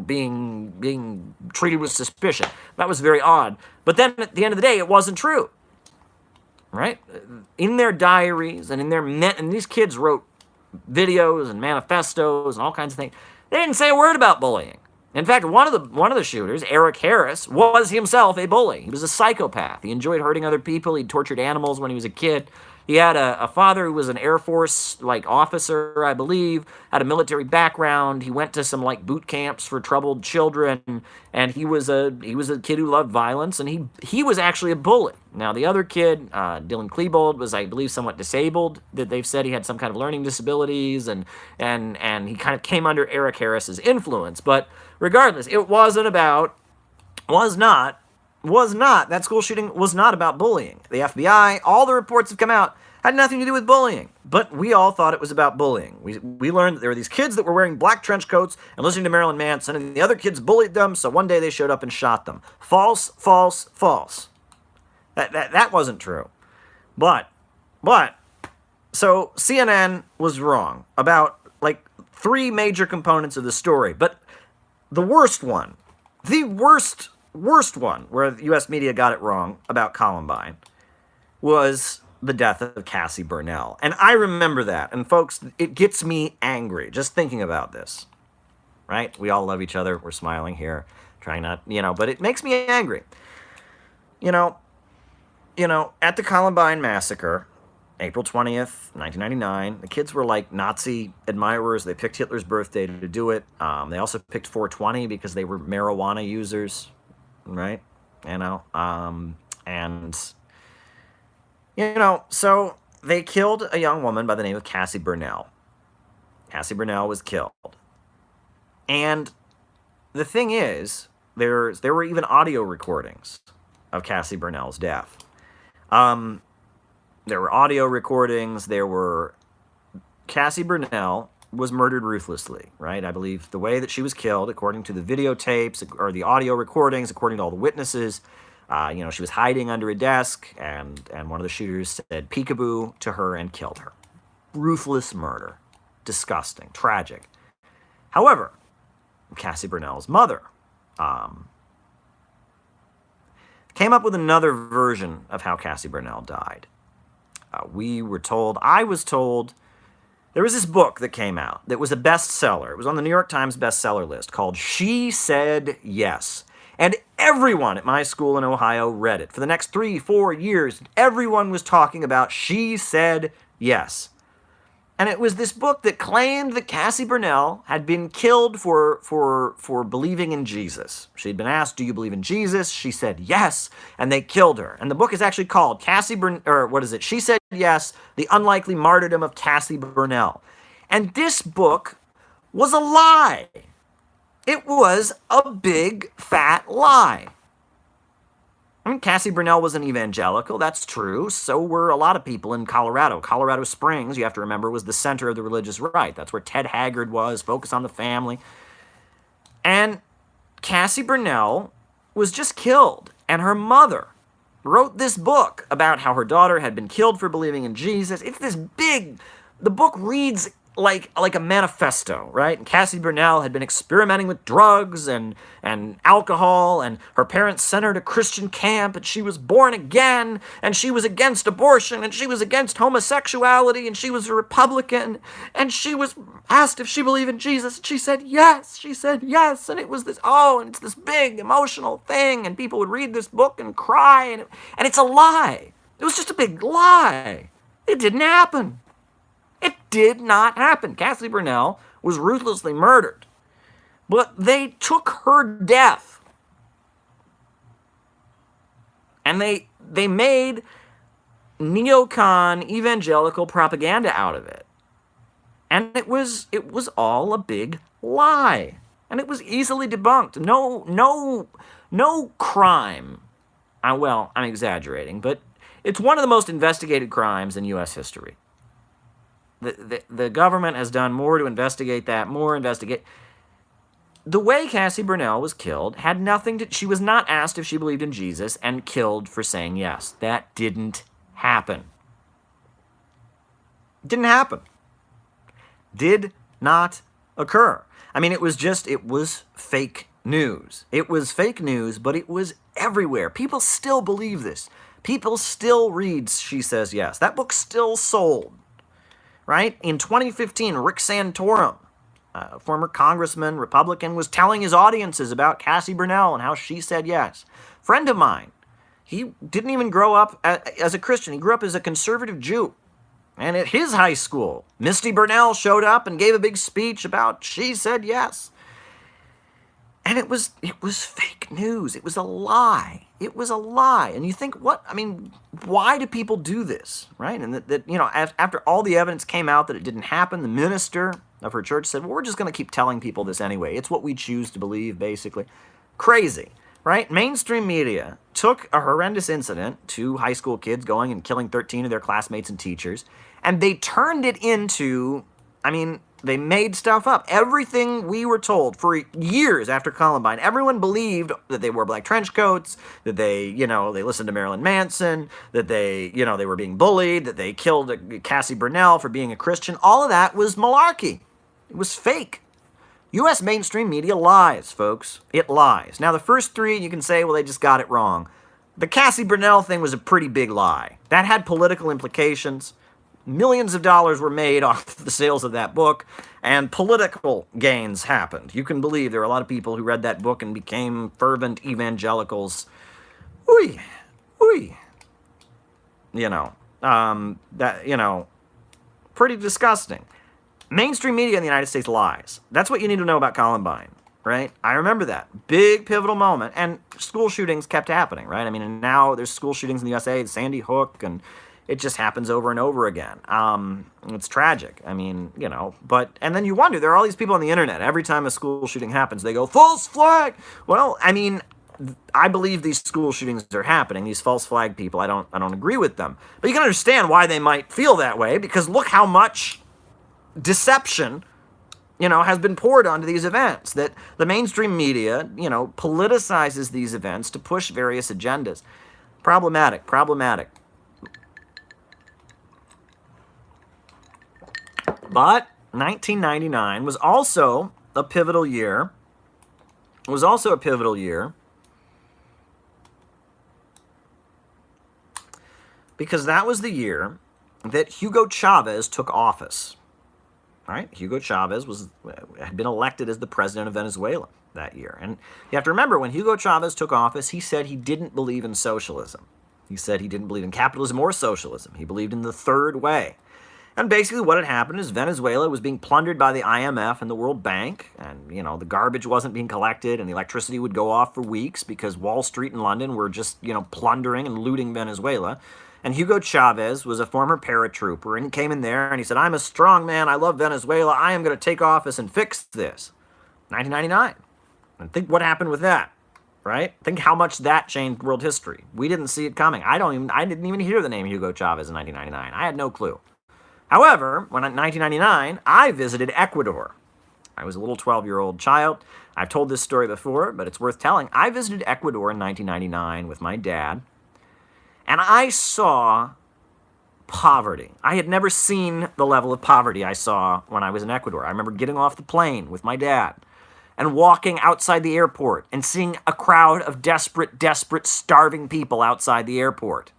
being treated with suspicion. That was very odd. But then at the end of the day, it wasn't true. Right? In their diaries and and these kids wrote videos and manifestos and all kinds of things. They didn't say a word about bullying. In fact, one of the shooters, Eric Harris, was himself a bully. He was a psychopath. He enjoyed hurting other people. He tortured animals when he was a kid. He had a father who was an Air Force officer, I believe, had a military background. He went to some boot camps for troubled children, and he was a kid who loved violence, and he was actually a bully. Now the other kid, Dylan Klebold, was, I believe, somewhat disabled. That they've said he had some kind of learning disabilities, and he kind of came under Eric Harris's influence. But regardless, it that school shooting was not about bullying. The FBI, all the reports have come out, had nothing to do with bullying. But we all thought it was about bullying. We learned that there were these kids that were wearing black trench coats and listening to Marilyn Manson, and the other kids bullied them, so one day they showed up and shot them. False, false, false. That wasn't true. But, so CNN was wrong about, three major components of the story. But the worst one where the U.S. media got it wrong about Columbine was the death of Cassie Burnell. And I remember that. And folks, it gets me angry just thinking about this. Right? We all love each other. We're smiling here, trying not, but it makes me angry. At the Columbine massacre, April 20th, 1999, the kids were like Nazi admirers. They picked Hitler's birthday to do it. They also picked 420 because they were marijuana users. Right? So they killed a young woman by the name of Cassie Burnell. Cassie Burnell was killed. And the thing is, there were even audio recordings of Cassie Burnell's death. There were audio recordings. Cassie Burnell was murdered ruthlessly, right? I believe the way that she was killed, according to the videotapes or the audio recordings, according to all the witnesses, she was hiding under a desk, and one of the shooters said peekaboo to her and killed her. Ruthless murder. Disgusting. Tragic. However, Cassie Burnell's mother came up with another version of how Cassie Burnell died. I was told, there was this book that came out that was a bestseller. It was on the New York Times bestseller list called She Said Yes. And everyone at my school in Ohio read it. For the next 3-4 years, everyone was talking about She Said Yes. And it was this book that claimed that Cassie Burnell had been killed for believing in Jesus. She'd been asked, do you believe in Jesus? She said yes, and they killed her. And the book is actually called She Said Yes, The Unlikely Martyrdom of Cassie Burnell. And this book was a lie. It was a big, fat lie. I mean, Cassie Burnell was an evangelical, that's true. So were a lot of people in Colorado. Colorado Springs, you have to remember, was the center of the religious right. That's where Ted Haggard was, focus on the family. And Cassie Burnell was just killed. And her mother wrote this book about how her daughter had been killed for believing in Jesus. It's this big, the book reads like a manifesto, right? And Cassie Burnell had been experimenting with drugs and alcohol, and her parents sent her to Christian camp, and she was born again, and she was against abortion, and she was against homosexuality, and she was a Republican, and she was asked if she believed in Jesus, and she said yes, and it was and it's this big emotional thing, and people would read this book and cry, and it's a lie. It was just a big lie. It didn't happen. It did not happen. Cassie Burnell was ruthlessly murdered. But they took her death and they made neocon evangelical propaganda out of it. And it was all a big lie. And it was easily debunked. No crime. I'm exaggerating, but it's one of the most investigated crimes in U.S. history. The government has done more to investigate that, the way Cassie Burnell was killed had nothing to, she was not asked if she believed in Jesus and killed for saying yes. That didn't happen. Didn't happen. Did not occur. I mean, it was fake news. It was fake news, but it was everywhere. People still believe this. People still read She Says Yes. That book still sold, right? In 2015, Rick Santorum, a former congressman, Republican, was telling his audiences about Cassie Burnell and how she said yes. Friend of mine, he didn't even grow up as a Christian. He grew up as a conservative Jew. And at his high school, Misty Burnell showed up and gave a big speech about She Said Yes. And it was fake news. It was a lie. It was a lie. And you think, why do people do this, right? And that after all the evidence came out that it didn't happen, the minister of her church said, well, we're just going to keep telling people this anyway. It's what we choose to believe, basically. Crazy, right? Mainstream media took a horrendous incident, 2 high school kids going and killing 13 of their classmates and teachers, and they turned it into, they made stuff up. Everything we were told for years after Columbine, everyone believed that they wore black trench coats, that they listened to Marilyn Manson, that they were being bullied, that they killed Cassie Burnell for being a Christian. All of that was malarkey. It was fake. U.S. mainstream media lies, folks. It lies. Now, the first 3, you can say, well, they just got it wrong. The Cassie Burnell thing was a pretty big lie. That had political implications. Millions of dollars were made off the sales of that book, and political gains happened. You can believe there were a lot of people who read that book and became fervent evangelicals. Pretty disgusting. Mainstream media in the United States lies. That's what you need to know about Columbine, right? I remember that. Big pivotal moment. And school shootings kept happening, right? And now there's school shootings in the USA, Sandy Hook, and it just happens over and over again. It's tragic. And then you wonder, there are all these people on the internet. Every time a school shooting happens, they go, false flag. Well, I believe these school shootings are happening. These false flag people, I don't agree with them. But you can understand why they might feel that way, because look how much deception, has been poured onto these events. That the mainstream media, politicizes these events to push various agendas. Problematic. But 1999 was also a pivotal year. Because that was the year that Hugo Chavez took office. Right? Hugo Chavez had been elected as the president of Venezuela that year. And you have to remember, when Hugo Chavez took office, he said he didn't believe in socialism. He said he didn't believe in capitalism or socialism. He believed in the third way. And basically what had happened is Venezuela was being plundered by the IMF and the World Bank, and, the garbage wasn't being collected, and the electricity would go off for weeks because Wall Street and London were just, plundering and looting Venezuela. And Hugo Chavez was a former paratrooper, and he came in there and he said, I'm a strong man, I love Venezuela, I am going to take office and fix this. 1999. And think what happened with that, right? Think how much that changed world history. We didn't see it coming. I didn't even hear the name Hugo Chavez in 1999. I had no clue. However, when in 1999, I visited Ecuador. I was a little 12-year-old child. I've told this story before, but it's worth telling. I visited Ecuador in 1999 with my dad, and I saw poverty. I had never seen the level of poverty I saw when I was in Ecuador. I remember getting off the plane with my dad and walking outside the airport and seeing a crowd of desperate, starving people outside the airport.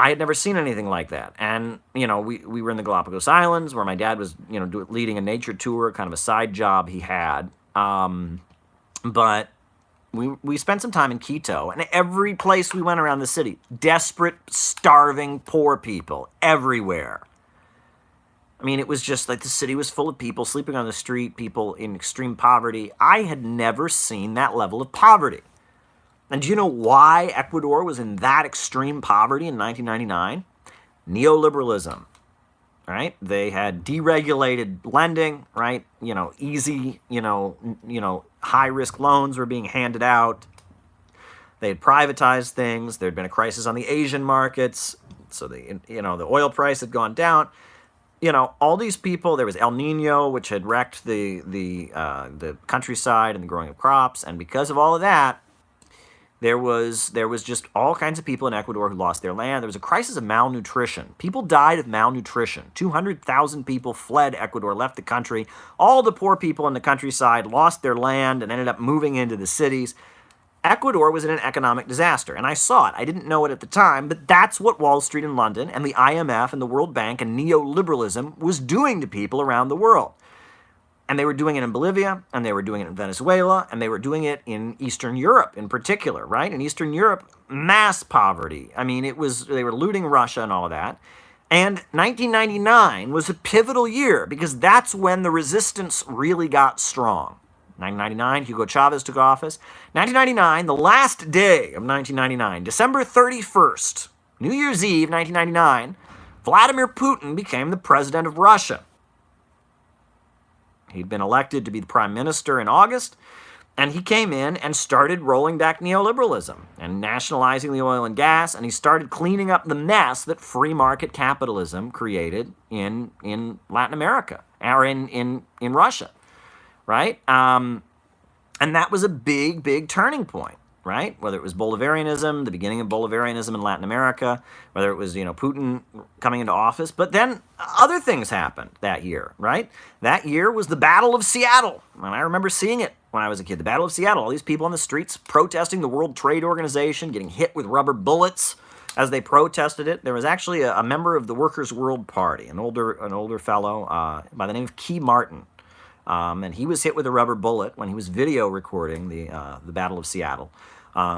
I had never seen anything like that. And, we were in the Galapagos Islands where my dad was, leading a nature tour, kind of a side job he had. But we spent some time in Quito, and every place we went around the city, desperate, starving, poor people everywhere. It was just like the city was full of people sleeping on the street, people in extreme poverty. I had never seen that level of poverty. And do you know why Ecuador was in that extreme poverty in 1999? Neoliberalism, right? They had deregulated lending, right? Easy, high-risk loans were being handed out. They had privatized things. There had been a crisis on the Asian markets, so the oil price had gone down. all these people. There was El Nino, which had wrecked the countryside and the growing of crops, and because of all of that, there was just all kinds of people in Ecuador who lost their land. There was a crisis of malnutrition. People died of malnutrition. 200,000 people fled Ecuador, left the country. All the poor people in the countryside lost their land and ended up moving into the cities. Ecuador was in an economic disaster, and I saw it. I didn't know it at the time, but that's what Wall Street in London and the IMF and the World Bank and neoliberalism was doing to people around the world. And they were doing it in Bolivia, and they were doing it in Venezuela, and they were doing it in Eastern Europe in particular, right? In Eastern Europe, mass poverty. I mean, they were looting Russia and all of that. And 1999 was a pivotal year because that's when the resistance really got strong. 1999, Hugo Chavez took office. 1999, the last day of 1999, December 31st, New Year's Eve, 1999, Vladimir Putin became the president of Russia. He'd been elected to be the prime minister in August, and he came in and started rolling back neoliberalism and nationalizing the oil and gas, and he started cleaning up the mess that free market capitalism created in Latin America, or in Russia. Right? And that was a big, big turning point, right? Whether it was Bolivarianism, the beginning of Bolivarianism in Latin America, whether it was, Putin coming into office. But then other things happened that year, right? That year was the Battle of Seattle. And I remember seeing it when I was a kid. The Battle of Seattle, all these people on the streets protesting the World Trade Organization, getting hit with rubber bullets as they protested it. There was actually a member of the Workers' World Party, an older fellow by the name of Key Martin. And he was hit with a rubber bullet when he was video recording the Battle of Seattle.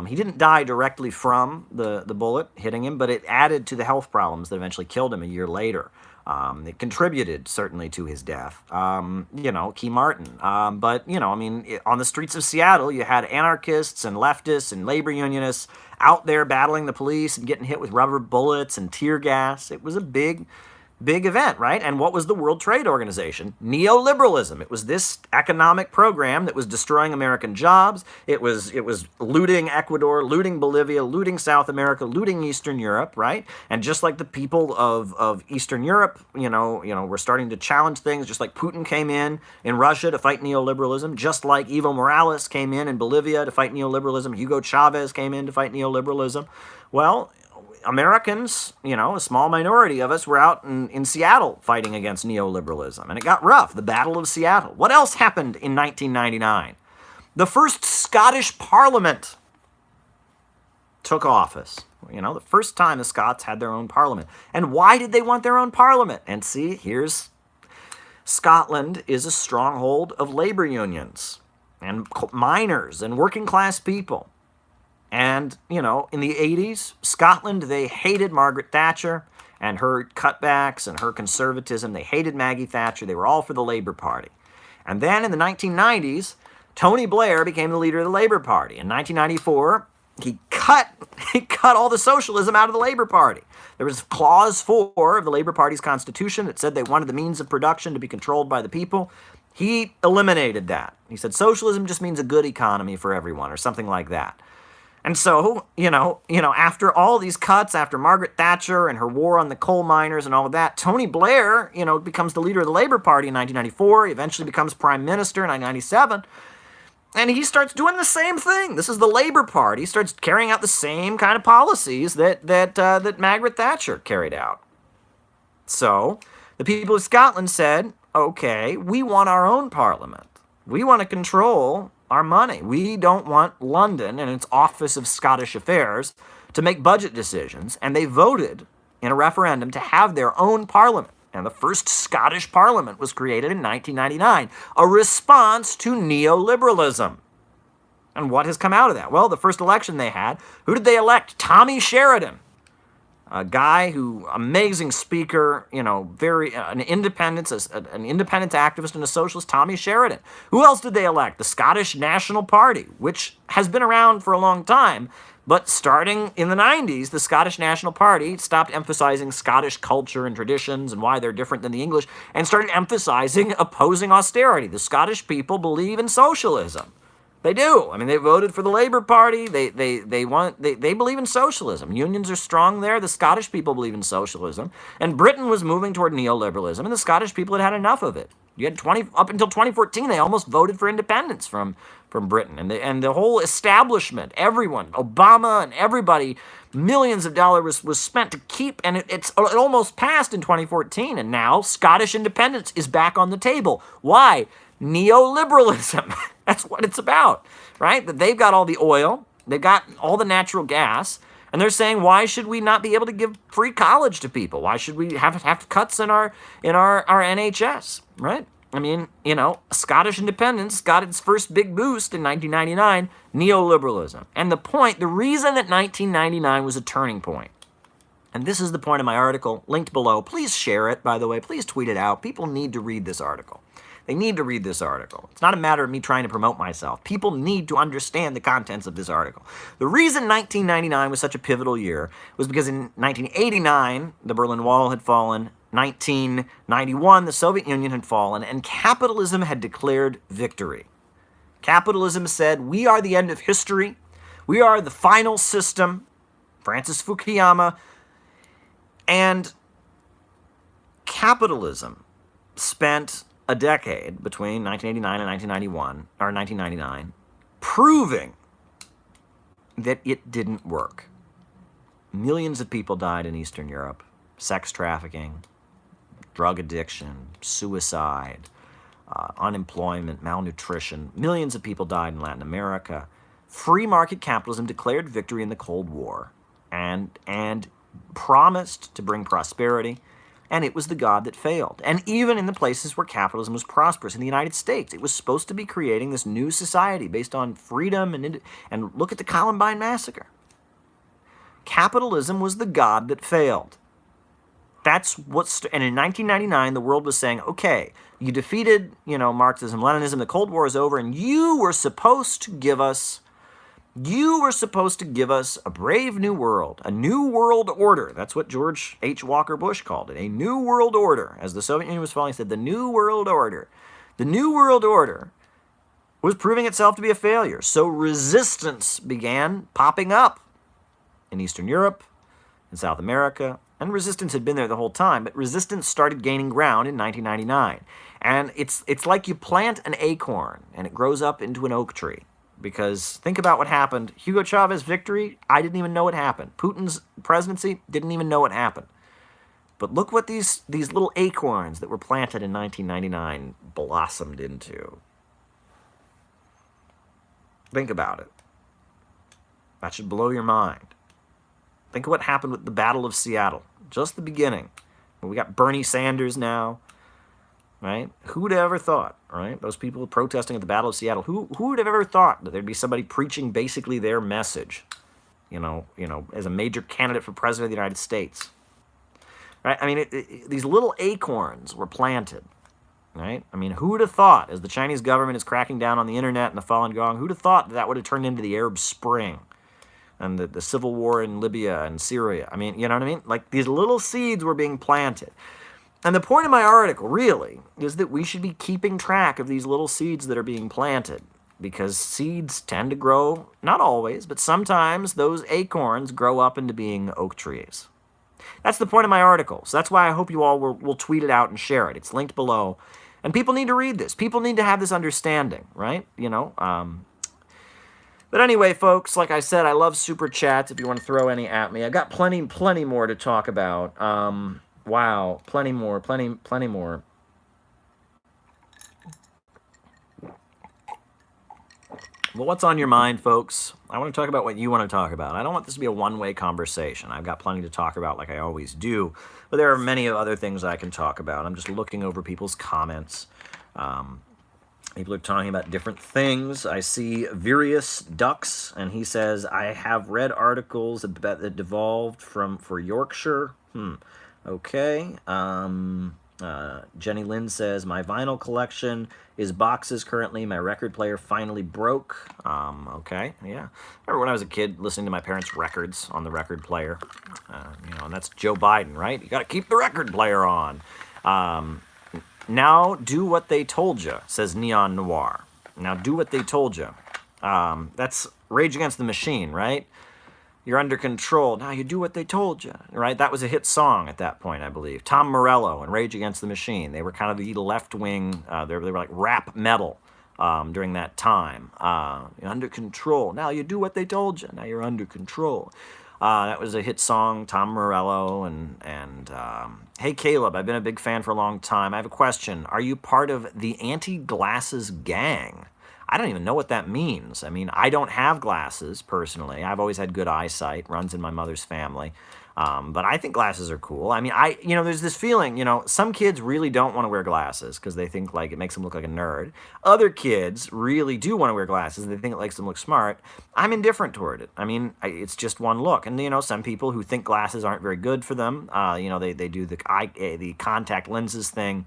He didn't die directly from the bullet hitting him, but it added to the health problems that eventually killed him a year later. It contributed, certainly, to his death. Key Martin. On the streets of Seattle, you had anarchists and leftists and labor unionists out there battling the police and getting hit with rubber bullets and tear gas. It was a big event, right? And what was the World Trade Organization? Neoliberalism. It was this economic program that was destroying American jobs. It was looting Ecuador, looting Bolivia, looting South America, looting Eastern Europe, right? And just like the people of Eastern Europe, were starting to challenge things, just like Putin came in Russia to fight neoliberalism, just like Evo Morales came in Bolivia to fight neoliberalism, Hugo Chavez came in to fight neoliberalism. Well, Americans, a small minority of us were out in Seattle fighting against neoliberalism, and it got rough, the Battle of Seattle. What else happened in 1999? The first Scottish Parliament took office. The first time the Scots had their own parliament. And why did they want their own parliament? And see, Scotland is a stronghold of labor unions and miners and working class people. And, in the 80s, Scotland, they hated Margaret Thatcher and her cutbacks and her conservatism. They hated Maggie Thatcher. They were all for the Labour Party. And then in the 1990s, Tony Blair became the leader of the Labour Party. In 1994, he cut all the socialism out of the Labour Party. There was Clause 4 of the Labour Party's constitution that said they wanted the means of production to be controlled by the people. He eliminated that. He said socialism just means a good economy for everyone or something like that. And so, after all these cuts, after Margaret Thatcher and her war on the coal miners and all of that, Tony Blair, becomes the leader of the Labour Party in 1994. He eventually becomes prime minister in 1997. And he starts doing the same thing. This is the Labour Party. He starts carrying out the same kind of policies that Margaret Thatcher carried out. So, the people of Scotland said, okay, we want our own parliament. We want to control our money. We don't want London and its Office of Scottish Affairs to make budget decisions, and they voted in a referendum to have their own parliament. And the first Scottish parliament was created in 1999, a response to neoliberalism. And what has come out of that? Well, the first election they had, who did they elect? Tommy Sheridan. A guy amazing speaker, an independent activist and a socialist, Tommy Sheridan. Who else did they elect? The Scottish National Party, which has been around for a long time, but starting in the 90s, the Scottish National Party stopped emphasizing Scottish culture and traditions and why they're different than the English, and started emphasizing opposing austerity. The Scottish people believe in socialism. They do. I mean, they voted for the Labour Party. They believe in socialism. Unions are strong there. The Scottish people believe in socialism. And Britain was moving toward neoliberalism, and the Scottish people had had enough of it. You had up until 2014, they almost voted for independence from Britain. And the whole establishment, everyone, Obama and everybody, millions of dollars was spent to keep, and it almost passed in 2014. And now Scottish independence is back on the table. Why? Neoliberalism. That's what it's about, right? That they've got all the oil, they've got all the natural gas, and they're saying, why should we not be able to give free college to people? Why should we have cuts in our NHS, right? I mean, Scottish independence got its first big boost in 1999, neoliberalism. And the reason that 1999 was a turning point, and this is the point of my article, linked below. Please share it, by the way. Please tweet it out. People need to read this article. They need to read this article. It's not a matter of me trying to promote myself. People need to understand the contents of this article. The reason 1999 was such a pivotal year was because in 1989, the Berlin Wall had fallen. 1991, the Soviet Union had fallen, and capitalism had declared victory. Capitalism said, we are the end of history. We are the final system. Francis Fukuyama. And capitalism spent a decade between 1989 and 1999, proving that it didn't work. Millions of people died in Eastern Europe. Sex trafficking, drug addiction, suicide, unemployment, malnutrition. Millions of people died in Latin America. Free market capitalism declared victory in the Cold War and promised to bring prosperity. And it was the god that failed. And even in the places where capitalism was prosperous, in the United States, it was supposed to be creating this new society based on freedom and look at the Columbine massacre. Capitalism was the god that failed. And in 1999, the world was saying, okay, you defeated, Marxism, Leninism, the Cold War is over, and you were supposed to give us a brave new world, a new world order. That's what George H. Walker Bush called it, a new world order. As the Soviet Union was falling, he said, the new world order. The new world order was proving itself to be a failure. So resistance began popping up in Eastern Europe, in South America, and resistance had been there the whole time, but resistance started gaining ground in 1999. And it's like you plant an acorn, and it grows up into an oak tree. Because think about what happened. Hugo Chavez's victory, I didn't even know it happened. Putin's presidency, didn't even know it happened. But look what these little acorns that were planted in 1999 blossomed into. Think about it. That should blow your mind. Think of what happened with the Battle of Seattle. Just the beginning. We got Bernie Sanders now. Right? Who would have ever thought, right? Those people protesting at the Battle of Seattle, who would have ever thought that there'd be somebody preaching basically their message, as a major candidate for president of the United States? Right? I mean, these little acorns were planted, right? I mean, who would have thought, as the Chinese government is cracking down on the internet and the Falun Gong, who'd have thought that would have turned into the Arab Spring and the civil war in Libya and Syria? I mean, you know what I mean? Like, these little seeds were being planted. And the point of my article, really, is that we should be keeping track of these little seeds that are being planted, because seeds tend to grow, not always, but sometimes those acorns grow up into being oak trees. That's the point of my article. So that's why I hope you all will tweet it out and share it. It's linked below. And people need to read this. People need to have this understanding, right? But anyway, folks, like I said, I love super chats if you want to throw any at me. I've got plenty more to talk about. Wow, plenty more. Well, what's on your mind, folks? I want to talk about what you want to talk about. I don't want this to be a one-way conversation. I've got plenty to talk about like I always do, but there are many other things I can talk about. I'm just looking over people's comments. People are talking about different things. I see Virius Ducks, and he says, I have read articles that devolved for Yorkshire. Okay. Jenny Lynn says, my vinyl collection is boxes currently. My record player finally broke. Okay, yeah. I remember when I was a kid listening to my parents' records on the record player. And that's Joe Biden, right? You got to keep the record player on. Now do what they told you, says Neon Noir. Now do what they told you. That's Rage Against the Machine, right? You're under control. Now you do what they told you, right? That was a hit song at that point, I believe. Tom Morello and Rage Against the Machine. They were kind of the left-wing, they were like rap metal during that time. You're under control. Now you do what they told you. Now you're under control. That was a hit song, Tom Morello. And hey, Caleb, I've been a big fan for a long time. I have a question. Are you part of the anti-glasses gang? I don't even know what that means. I mean, I don't have glasses, personally. I've always had good eyesight, runs in my mother's family. But I think glasses are cool. I mean, there's this feeling, some kids really don't want to wear glasses because they think like it makes them look like a nerd. Other kids really do want to wear glasses and they think it makes them look smart. I'm indifferent toward it. I mean, it's just one look. And, some people who think glasses aren't very good for them, they do the contact lenses thing.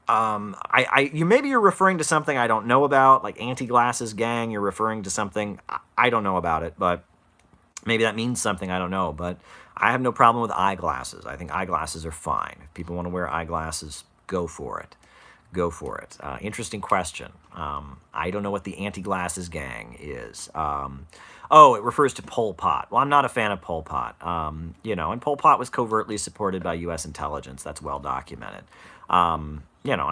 Maybe you're referring to something I don't know about, like anti-glasses gang. You're referring to something I don't know about it, but maybe that means something I don't know. But I have no problem with eyeglasses. I think eyeglasses are fine. If people want to wear eyeglasses, go for it. Go for it. Interesting question. I don't know what the anti-glasses gang is. It refers to Pol Pot. Well, I'm not a fan of Pol Pot. And Pol Pot was covertly supported by U.S. intelligence. That's well documented. And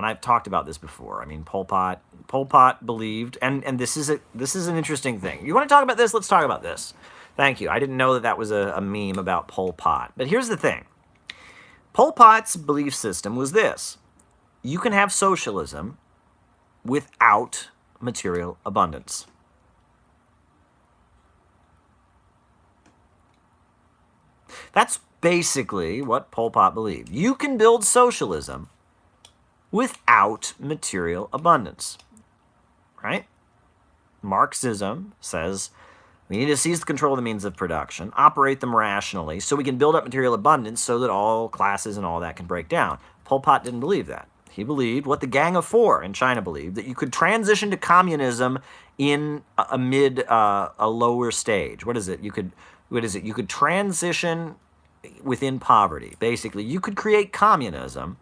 I've talked about this before. I mean, Pol Pot believed, and this is an interesting thing. You want to talk about this? Let's talk about this. Thank you. I didn't know that was a meme about Pol Pot. But here's the thing. Pol Pot's belief system was this. You can have socialism without material abundance. That's basically what Pol Pot believed. You can build socialism without material abundance, right? Marxism says we need to seize the control of the means of production, operate them rationally, so we can build up material abundance so that all classes and all that can break down. Pol Pot didn't believe that. He believed what the Gang of Four in China believed, that you could transition to communism in amid a lower stage. What is it? You could transition within poverty. Basically, you could create communism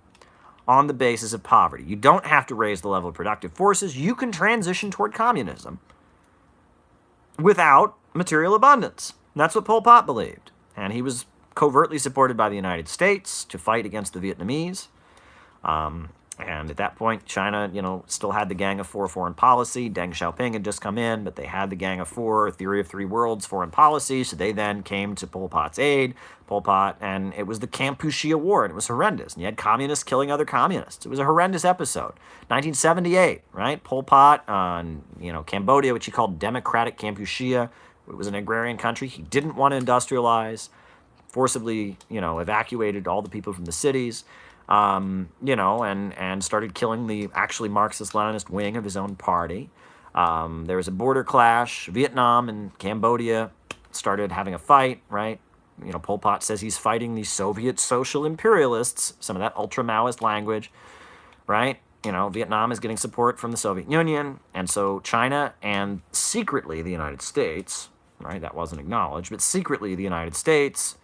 on the basis of poverty. You don't have to raise the level of productive forces. You can transition toward communism without material abundance. And that's what Pol Pot believed. And he was covertly supported by the United States to fight against the Vietnamese. And at that point, China, still had the Gang of Four foreign policy. Deng Xiaoping had just come in, but they had the Gang of Four, theory of three worlds foreign policy. So they then came to Pol Pot's aid. Pol Pot, and it was the Kampuchea War, and it was horrendous. And you had communists killing other communists. It was a horrendous episode. 1978, right? Pol Pot, Cambodia, which he called Democratic Kampuchea. It was an agrarian country. He didn't want to industrialize. Forcibly, evacuated all the people from the cities. And started killing the actually Marxist-Leninist wing of his own party. There was a border clash. Vietnam and Cambodia started having a fight, right? Pol Pot says he's fighting the Soviet social imperialists, some of that ultra-Maoist language, right? Vietnam is getting support from the Soviet Union, and so China and secretly the United States, right? That wasn't acknowledged, but secretly the United States,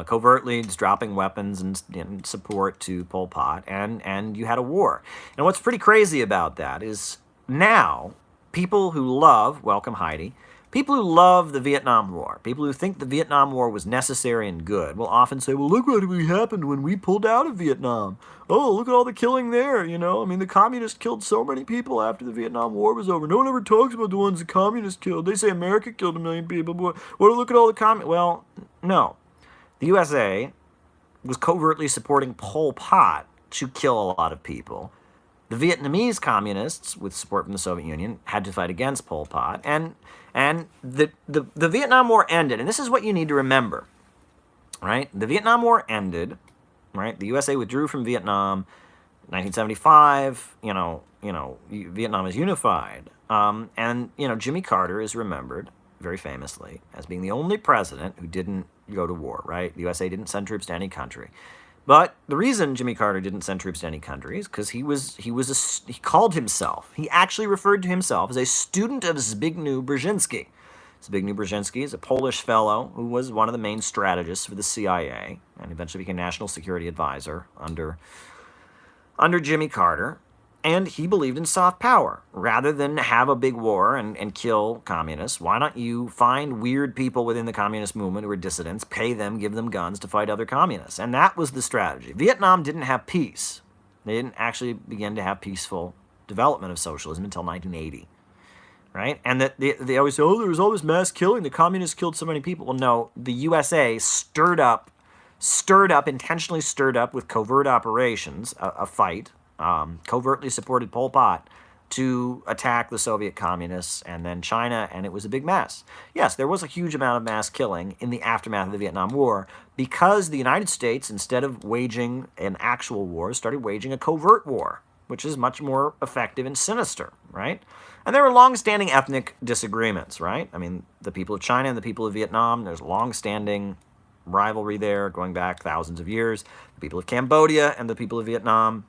covertly just dropping weapons and support to Pol Pot, and you had a war. And what's pretty crazy about that is now people who love, welcome Heidi, people who love the Vietnam War, people who think the Vietnam War was necessary and good, will often say, well, look what happened when we pulled out of Vietnam. Oh, look at all the killing there, the communists killed so many people after the Vietnam War was over. No one ever talks about the ones the communists killed. They say America killed 1 million people, but look at all the communists. Well, no. The USA was covertly supporting Pol Pot to kill a lot of people. The Vietnamese communists, with support from the Soviet Union, had to fight against Pol Pot. And the Vietnam War ended, and this is what you need to remember, right? The Vietnam War ended, right? The USA withdrew from Vietnam. 1975, Vietnam is unified. And Jimmy Carter is remembered very famously as being the only president who didn't go to war, right? The USA didn't send troops to any country. But the reason Jimmy Carter didn't send troops to any country is because he called himself, he actually referred to himself as a student of Zbigniew Brzezinski. Zbigniew Brzezinski is a Polish fellow who was one of the main strategists for the CIA and eventually became National Security Advisor under Jimmy Carter. And he believed in soft power. Rather than have a big war and kill communists, why don't you find weird people within the communist movement who are dissidents, pay them, give them guns to fight other communists? And that was the strategy. Vietnam didn't have peace. They didn't actually begin to have peaceful development of socialism until 1980. Right? And that they always say, oh, there was all this mass killing. The communists killed so many people. Well, no, the USA intentionally stirred up with covert operations, a fight, covertly supported Pol Pot to attack the Soviet communists and then China, and it was a big mess. Yes, there was a huge amount of mass killing in the aftermath of the Vietnam War because the United States, instead of waging an actual war, started waging a covert war, which is much more effective and sinister, right? And there were long-standing ethnic disagreements, right? I mean, the people of China and the people of Vietnam, there's long-standing rivalry there going back thousands of years. The people of Cambodia and the people of Vietnam,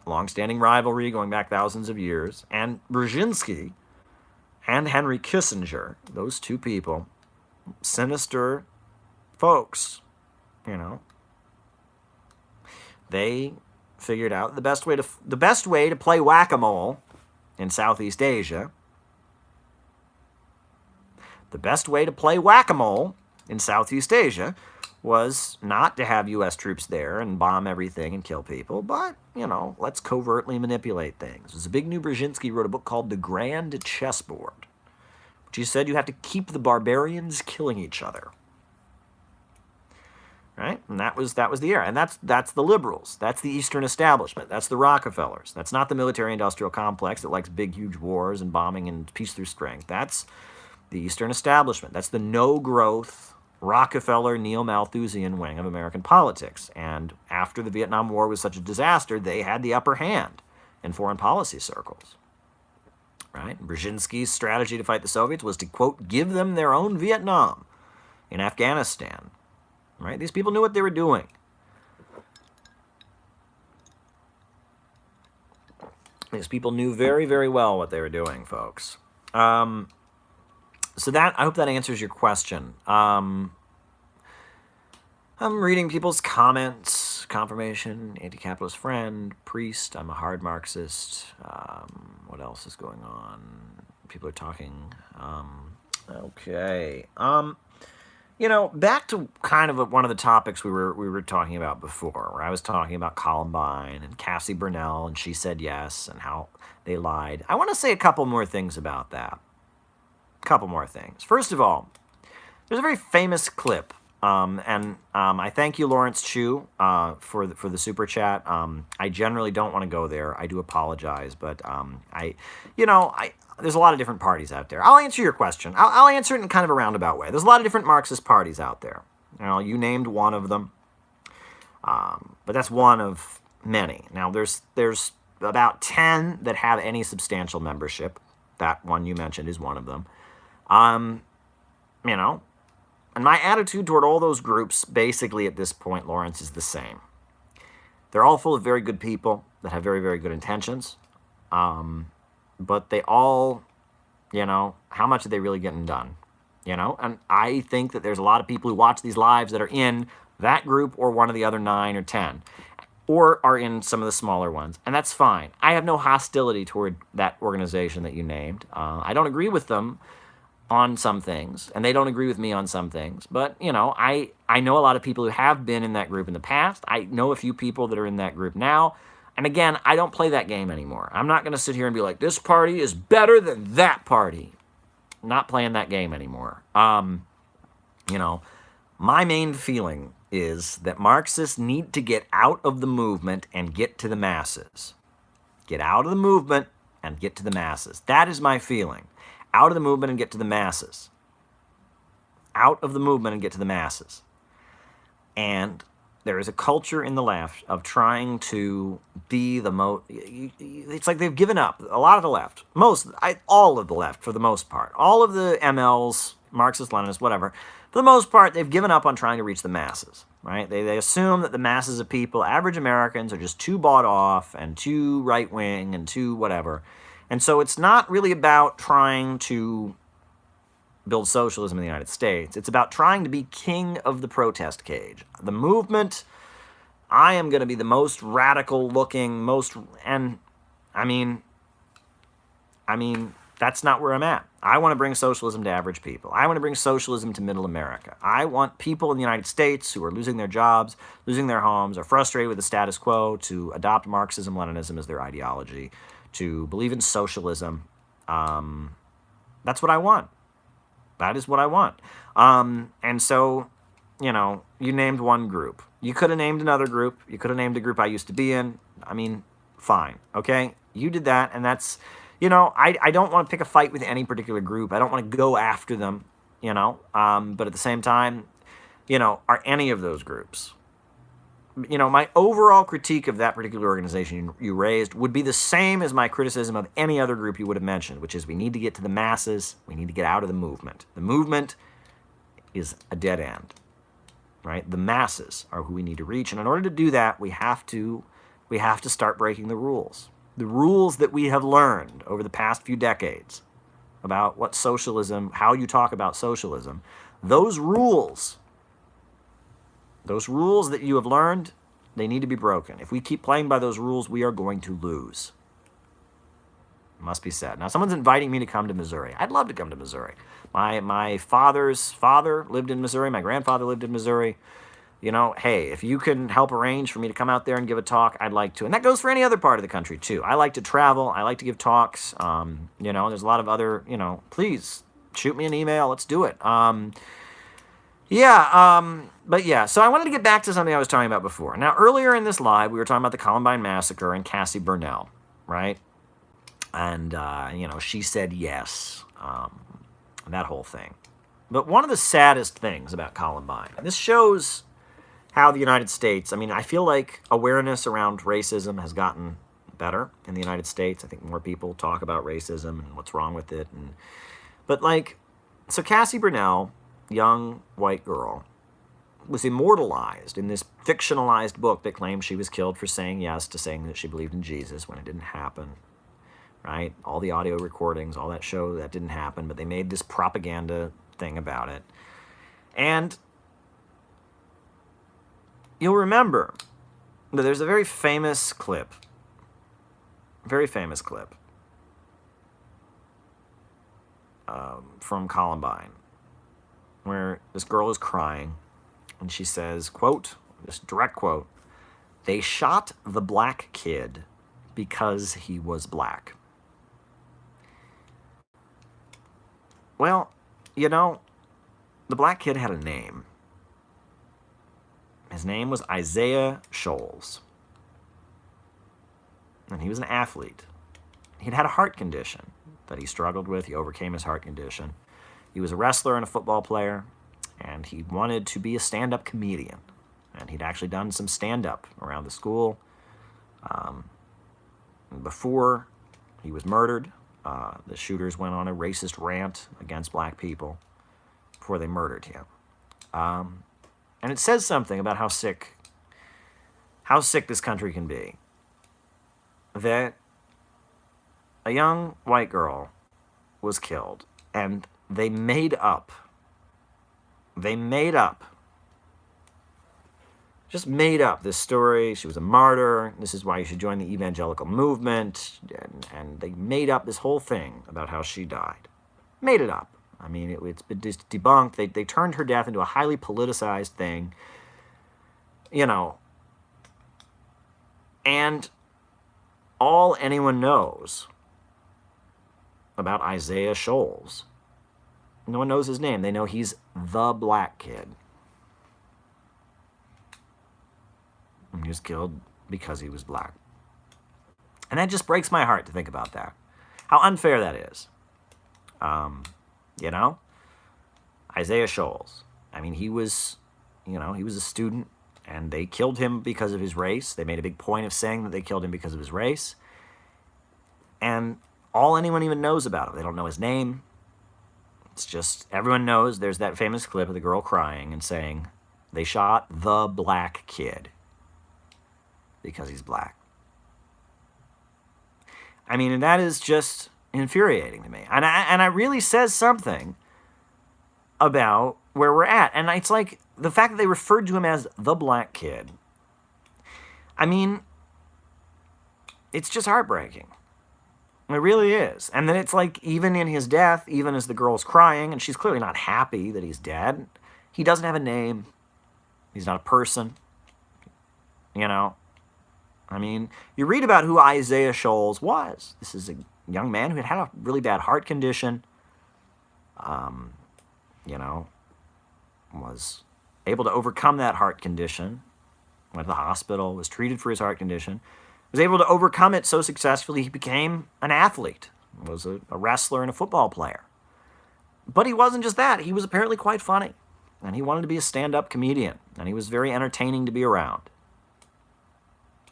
long-standing rivalry going back thousands of years. And Brzezinski and Henry Kissinger, those two people, sinister folks, they figured out the best way to play whack-a-mole in Southeast Asia. The best way to play whack-a-mole in Southeast Asia was not to have U.S. troops there and bomb everything and kill people, but, let's covertly manipulate things. Zbigniew Brzezinski wrote a book called The Grand Chessboard, which he said you have to keep the barbarians killing each other. Right? And that was the era. And that's the liberals. That's the Eastern establishment. That's the Rockefellers. That's not the military-industrial complex that likes big, huge wars and bombing and peace through strength. That's the Eastern establishment. That's the no-growth, Rockefeller, neo-Malthusian wing of American politics. And after the Vietnam War was such a disaster, they had the upper hand in foreign policy circles. Right? Brzezinski's strategy to fight the Soviets was to, quote, give them their own Vietnam in Afghanistan. Right? These people knew what they were doing. These people knew very, very well what they were doing, folks. So I hope that answers your question. I'm reading people's comments. Confirmation, anti-capitalist friend, priest, I'm a hard Marxist. What else is going on? People are talking. Okay. Back to kind of one of the topics we were talking about before, where I was talking about Columbine and Cassie Burnell, and she said yes, and how they lied. I want to say a couple more things about that. Couple more things. First of all, there's a very famous clip, and I thank you, Lawrence Chu, for the super chat. I generally don't want to go there. I do apologize, but there's a lot of different parties out there. I'll answer your question. I'll answer it in kind of a roundabout way. There's a lot of different Marxist parties out there. You named one of them, but that's one of many. Now, there's about 10 that have any substantial membership. That one you mentioned is one of them. And my attitude toward all those groups, basically at this point, Lawrence, is the same. They're all full of very good people that have very, very good intentions. But they all, how much are they really getting done? And I think that there's a lot of people who watch these lives that are in that group or one of the other 9 or 10, or are in some of the smaller ones. And that's fine. I have no hostility toward that organization that you named. I don't agree with them on some things, and they don't agree with me on some things. But, I know a lot of people who have been in that group in the past. I know a few people that are in that group now. And again, I don't play that game anymore. I'm not going to sit here and be like, this party is better than that party. I'm not playing that game anymore. My main feeling is that Marxists need to get out of the movement and get to the masses. Get out of the movement and get to the masses. That is my feeling. Out of the movement and get to the masses. Out of the movement and get to the masses. And there is a culture in the left of trying to be the most. It's like they've given up. A lot of the left, all of the left for the most part, all of the MLs, Marxist, Leninists, whatever, for the most part, they've given up on trying to reach the masses. Right? They assume that the masses of people, average Americans, are just too bought off and too right wing and too whatever. And so it's not really about trying to build socialism in the United States. It's about trying to be king of the protest cage. The movement, I am going to be the most radical looking, and I mean, that's not where I'm at. I want to bring socialism to average people. I want to bring socialism to middle America. I want people in the United States who are losing their jobs, losing their homes, are frustrated with the status quo to adopt Marxism, Leninism as their ideology, to believe in socialism. That's what I want. That is what I want. And so, you named one group. You could have named another group. You could have named a group I used to be in. I mean, fine. Okay? You did that, and that's, I don't want to pick a fight with any particular group. I don't want to go after them, but at the same time, are any of those groups? My overall critique of that particular organization you raised would be the same as my criticism of any other group you would have mentioned, which is we need to get to the masses. We need to get out of the movement. The movement is a dead end, right? The masses are who we need to reach. And in order to do that, we have to start breaking the rules. The rules that we have learned over the past few decades about what socialism, how you talk about socialism, those rules that you have learned, they need to be broken. If we keep playing by those rules, we are going to lose. It must be said. Now, someone's inviting me to come to Missouri. I'd love to come to Missouri. My father's father lived in Missouri. My grandfather lived in Missouri. Hey, if you can help arrange for me to come out there and give a talk, I'd like to. And that goes for any other part of the country, too. I like to travel. I like to give talks. There's a lot of other, please shoot me an email. Let's do it. So I wanted to get back to something I was talking about before. Now, earlier in this live, we were talking about the Columbine Massacre and Cassie Burnell, right? And, she said yes, that whole thing. But one of the saddest things about Columbine, and this shows how the United States, I feel like awareness around racism has gotten better in the United States. I think more people talk about racism and what's wrong with it. So Cassie Burnell, young white girl, was immortalized in this fictionalized book that claimed she was killed for saying yes to saying that she believed in Jesus when it didn't happen, right? All the audio recordings, all that show that didn't happen, but they made this propaganda thing about it. And you'll remember that there's a very famous clip from Columbine where this girl is crying and she says, quote, this direct quote, "They shot the black kid because he was black." Well, the black kid had a name. His name was Isaiah Shoals. And he was an athlete. He'd had a heart condition that he struggled with. He overcame his heart condition. He was a wrestler and a football player, and he wanted to be a stand-up comedian. And he'd actually done some stand-up around the school. Before he was murdered, the shooters went on a racist rant against black people before they murdered him. And it says something about how sick this country can be. That a young white girl was killed, and they made up, this story. She was a martyr. This is why you should join the evangelical movement. And they made up this whole thing about how she died. Made it up. It's been debunked. They turned her death into a highly politicized thing. And all anyone knows about Isaiah Shoals, no one knows his name. They know he's the black kid. And he was killed because he was black. And that just breaks my heart to think about that. How unfair that is. Isaiah Shoals. He was a student, and they killed him because of his race. They made a big point of saying that they killed him because of his race. And all anyone even knows about him, they don't know his name. It's just, everyone knows there's that famous clip of the girl crying and saying, "They shot the black kid because he's black." And that is just infuriating to me. And it really says something about where we're at. And it's like the fact that they referred to him as the black kid. It's just heartbreaking. It really is. And then it's like, even in his death, even as the girl's crying, and she's clearly not happy that he's dead, he doesn't have a name. He's not a person. You know? I mean, you read about who Isaiah Shoals was. This is a young man who had had a really bad heart condition. You know, was able to overcome that heart condition. Went to the hospital, was treated for his heart condition. Was able to overcome it so successfully, he became an athlete. Was a wrestler and a football player. But he wasn't just that. He was apparently quite funny. And he wanted to be a stand-up comedian. And he was very entertaining to be around.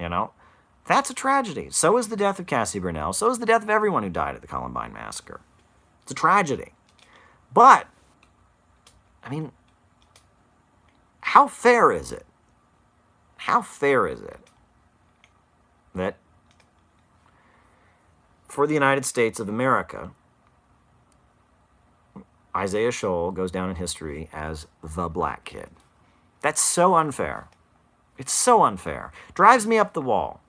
You know? That's a tragedy. So is the death of Cassie Burnell. So is the death of everyone who died at the Columbine Massacre. It's a tragedy. But, I mean, how fair is it? How fair is it that for the United States of America, Isaiah Shoal goes down in history as the black kid? That's so unfair. It's so unfair. Drives me up the wall.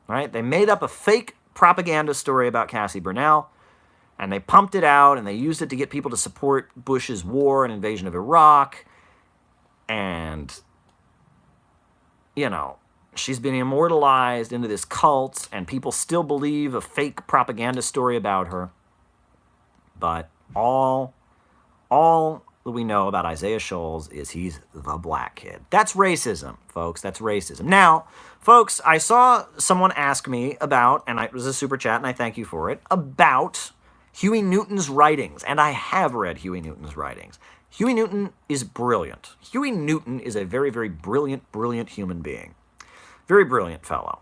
Right? They made up a fake propaganda story about Cassie Burnell, and they pumped it out, and they used it to get people to support Bush's war and invasion of Iraq. And, you know, she's been immortalized into this cult, and people still believe a fake propaganda story about her. But all that we know about Isaiah Shoals is he's the black kid. That's racism, folks. That's racism. Now, folks, I saw someone ask me about, and it was a super chat, and I thank you for it, about Huey Newton's writings. And I have read Huey Newton's writings. Huey Newton is brilliant. Huey Newton is a very, very brilliant human being. Very brilliant fellow.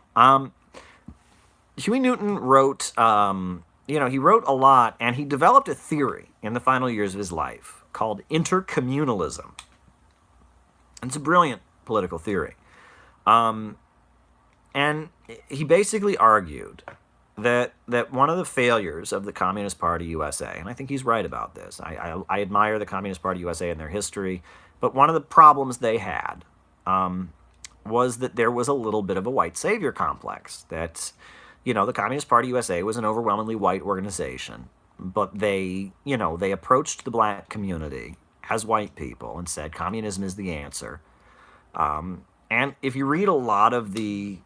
Huey Newton wrote, he wrote a lot, and he developed a theory in the final years of his life called intercommunalism. It's a brilliant political theory. And he basically argued that one of the failures of the Communist Party USA, and I think he's right about this, I admire the Communist Party USA and their history, but one of the problems they had was that there was a little bit of a white savior complex, that, you know, the Communist Party USA was an overwhelmingly white organization, but they approached the black community as white people and said communism is the answer. And if you read a lot of the,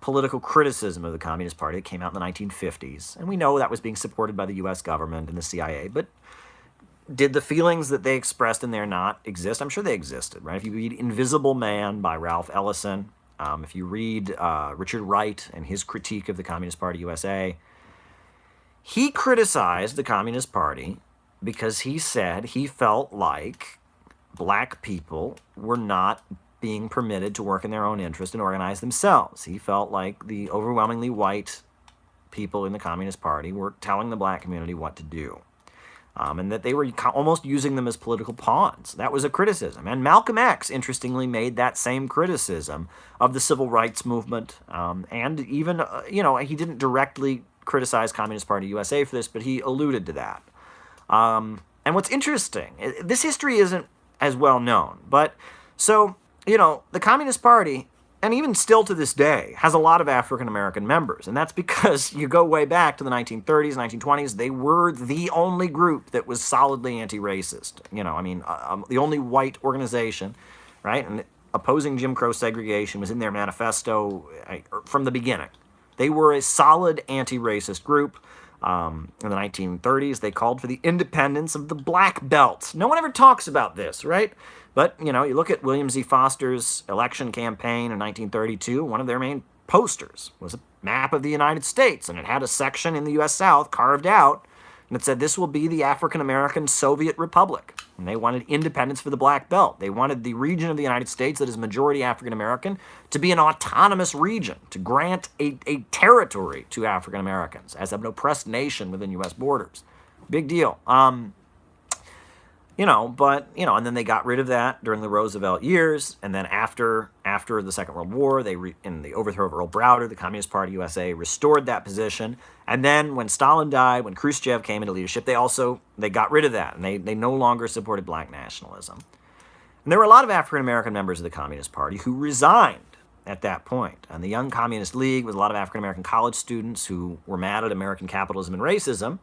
political criticism of the Communist Party that came out in the 1950s, and we know that was being supported by the U.S. government and the CIA, but did the feelings that they expressed in there not exist? I'm sure they existed, right? If you read Invisible Man by Ralph Ellison, if you read Richard Wright and his critique of the Communist Party USA, he criticized the Communist Party because he said he felt like black people were not being permitted to work in their own interest and organize themselves. He felt like the overwhelmingly white people in the Communist Party were telling the black community what to do. And that they were almost using them as political pawns. That was a criticism. And Malcolm X, interestingly, made that same criticism of the civil rights movement. And even, he didn't directly criticize Communist Party USA for this, but he alluded to that. And what's interesting, this history isn't as well known, but so, the Communist Party, and even still to this day, has a lot of African-American members. And that's because you go way back to the 1930s, 1920s, they were the only group that was solidly anti-racist. The only white organization, right? And opposing Jim Crow segregation was in their manifesto from the beginning. They were a solid anti-racist group. In the 1930s, they called for the independence of the black belt. No one ever talks about this, right? But, you look at William Z. Foster's election campaign in 1932, one of their main posters was a map of the United States, and it had a section in the U.S. South carved out, and it said, this will be the African-American Soviet Republic. And they wanted independence for the black belt. They wanted the region of the United States that is majority African-American to be an autonomous region, to grant a territory to African-Americans as an oppressed nation within U.S. borders. Big deal. And then they got rid of that during the Roosevelt years, and then after the Second World War, in the overthrow of Earl Browder, the Communist Party USA restored that position, and then when Stalin died, when Khrushchev came into leadership, they got rid of that, and they no longer supported black nationalism. And there were a lot of African-American members of the Communist Party who resigned at that point. And the Young Communist League was a lot of African-American college students who were mad at American capitalism and racism,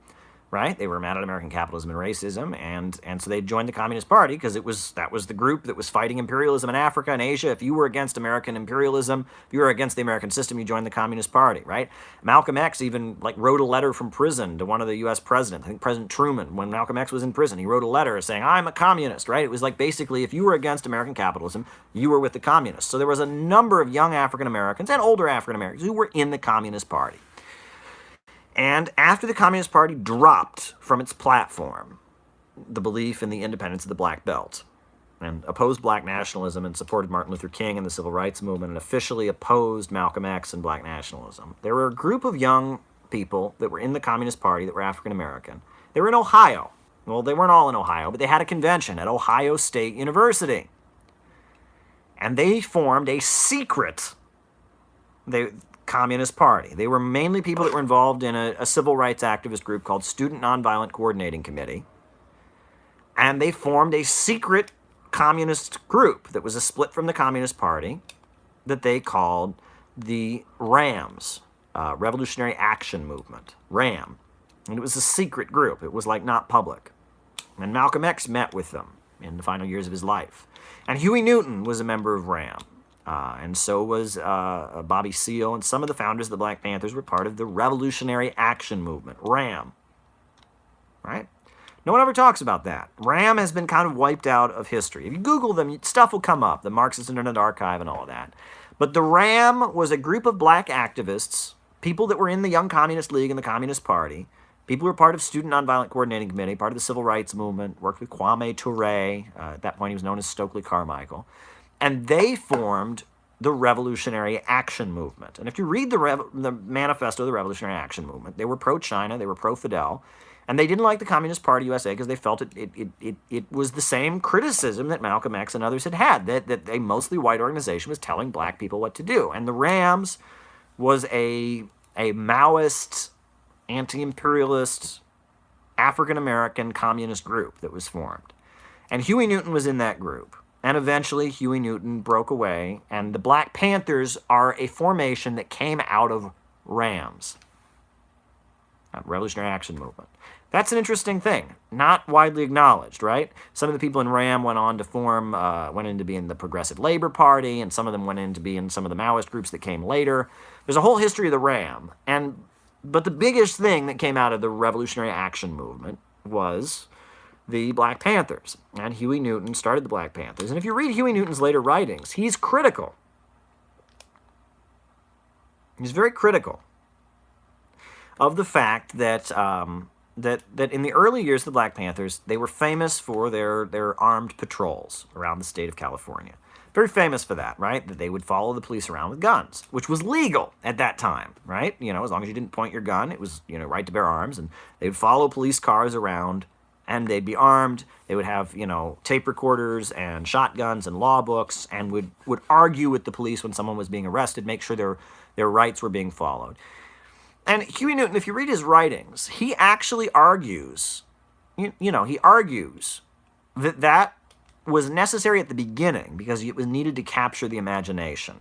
right? They were mad at American capitalism and racism, and so they joined the Communist Party because that was the group that was fighting imperialism in Africa and Asia. If you were against American imperialism, if you were against the American system, you joined the Communist Party, right? Malcolm X even wrote a letter from prison to one of the U.S. presidents, I think President Truman, when Malcolm X was in prison. He wrote a letter saying, "I'm a communist," right? It was basically if you were against American capitalism, you were with the communists. So there was a number of young African Americans and older African Americans who were in the Communist Party. And after the Communist Party dropped from its platform the belief in the independence of the Black Belt and opposed black nationalism and supported Martin Luther King and the Civil Rights Movement and officially opposed Malcolm X and black nationalism, there were a group of young people that were in the Communist Party that were African American. They were in Ohio. Well, they weren't all in Ohio, but they had a convention at Ohio State University. And they formed a secret Communist Party. They were mainly people that were involved in a civil rights activist group called Student Nonviolent Coordinating Committee. And they formed a secret communist group that was a split from the Communist Party that they called the RAMs, Revolutionary Action Movement, RAM. And it was a secret group. It was not public. And Malcolm X met with them in the final years of his life. And Huey Newton was a member of RAM. And so was Bobby Seale, and some of the founders of the Black Panthers were part of the Revolutionary Action Movement, RAM. Right? No one ever talks about that. RAM has been kind of wiped out of history. If you Google them, stuff will come up, the Marxist Internet Archive and all of that. But the RAM was a group of black activists, people that were in the Young Communist League and the Communist Party, people who were part of Student Nonviolent Coordinating Committee, part of the Civil Rights Movement, worked with Kwame Ture. At that point, he was known as Stokely Carmichael. And they formed the Revolutionary Action Movement. And if you read the manifesto of the Revolutionary Action Movement, they were pro-China, they were pro-Fidel, and they didn't like the Communist Party USA because they felt it was the same criticism that Malcolm X and others had, that a mostly white organization was telling black people what to do. And the RAMs was a Maoist, anti-imperialist, African-American communist group that was formed. And Huey Newton was in that group. And eventually, Huey Newton broke away, and the Black Panthers are a formation that came out of RAMs, Revolutionary Action Movement. That's an interesting thing, not widely acknowledged, right? Some of the people in RAM went on to went into being the Progressive Labor Party, and some of them went into being some of the Maoist groups that came later. There's a whole history of the RAM, but the biggest thing that came out of the Revolutionary Action Movement was the Black Panthers. And Huey Newton started the Black Panthers. And if you read Huey Newton's later writings, he's critical. He's very critical of the fact that that in the early years of the Black Panthers, they were famous for their armed patrols around the state of California. Very famous for that, right? That they would follow the police around with guns, which was legal at that time, right? As long as you didn't point your gun, it was, right to bear arms. And they would follow police cars around, and they'd be armed. They would have, tape recorders and shotguns and law books, and would argue with the police when someone was being arrested, make sure their rights were being followed. And Huey Newton, if you read his writings, he actually argues, he argues that was necessary at the beginning because it was needed to capture the imagination.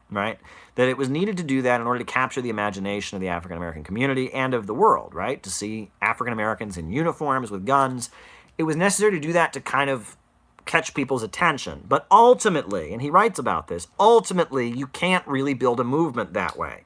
Right? That it was needed to do that in order to capture the imagination of the African-American community and of the world, right? To see African-Americans in uniforms with guns. It was necessary to do that to kind of catch people's attention. But ultimately, and he writes about this, ultimately you can't really build a movement that way.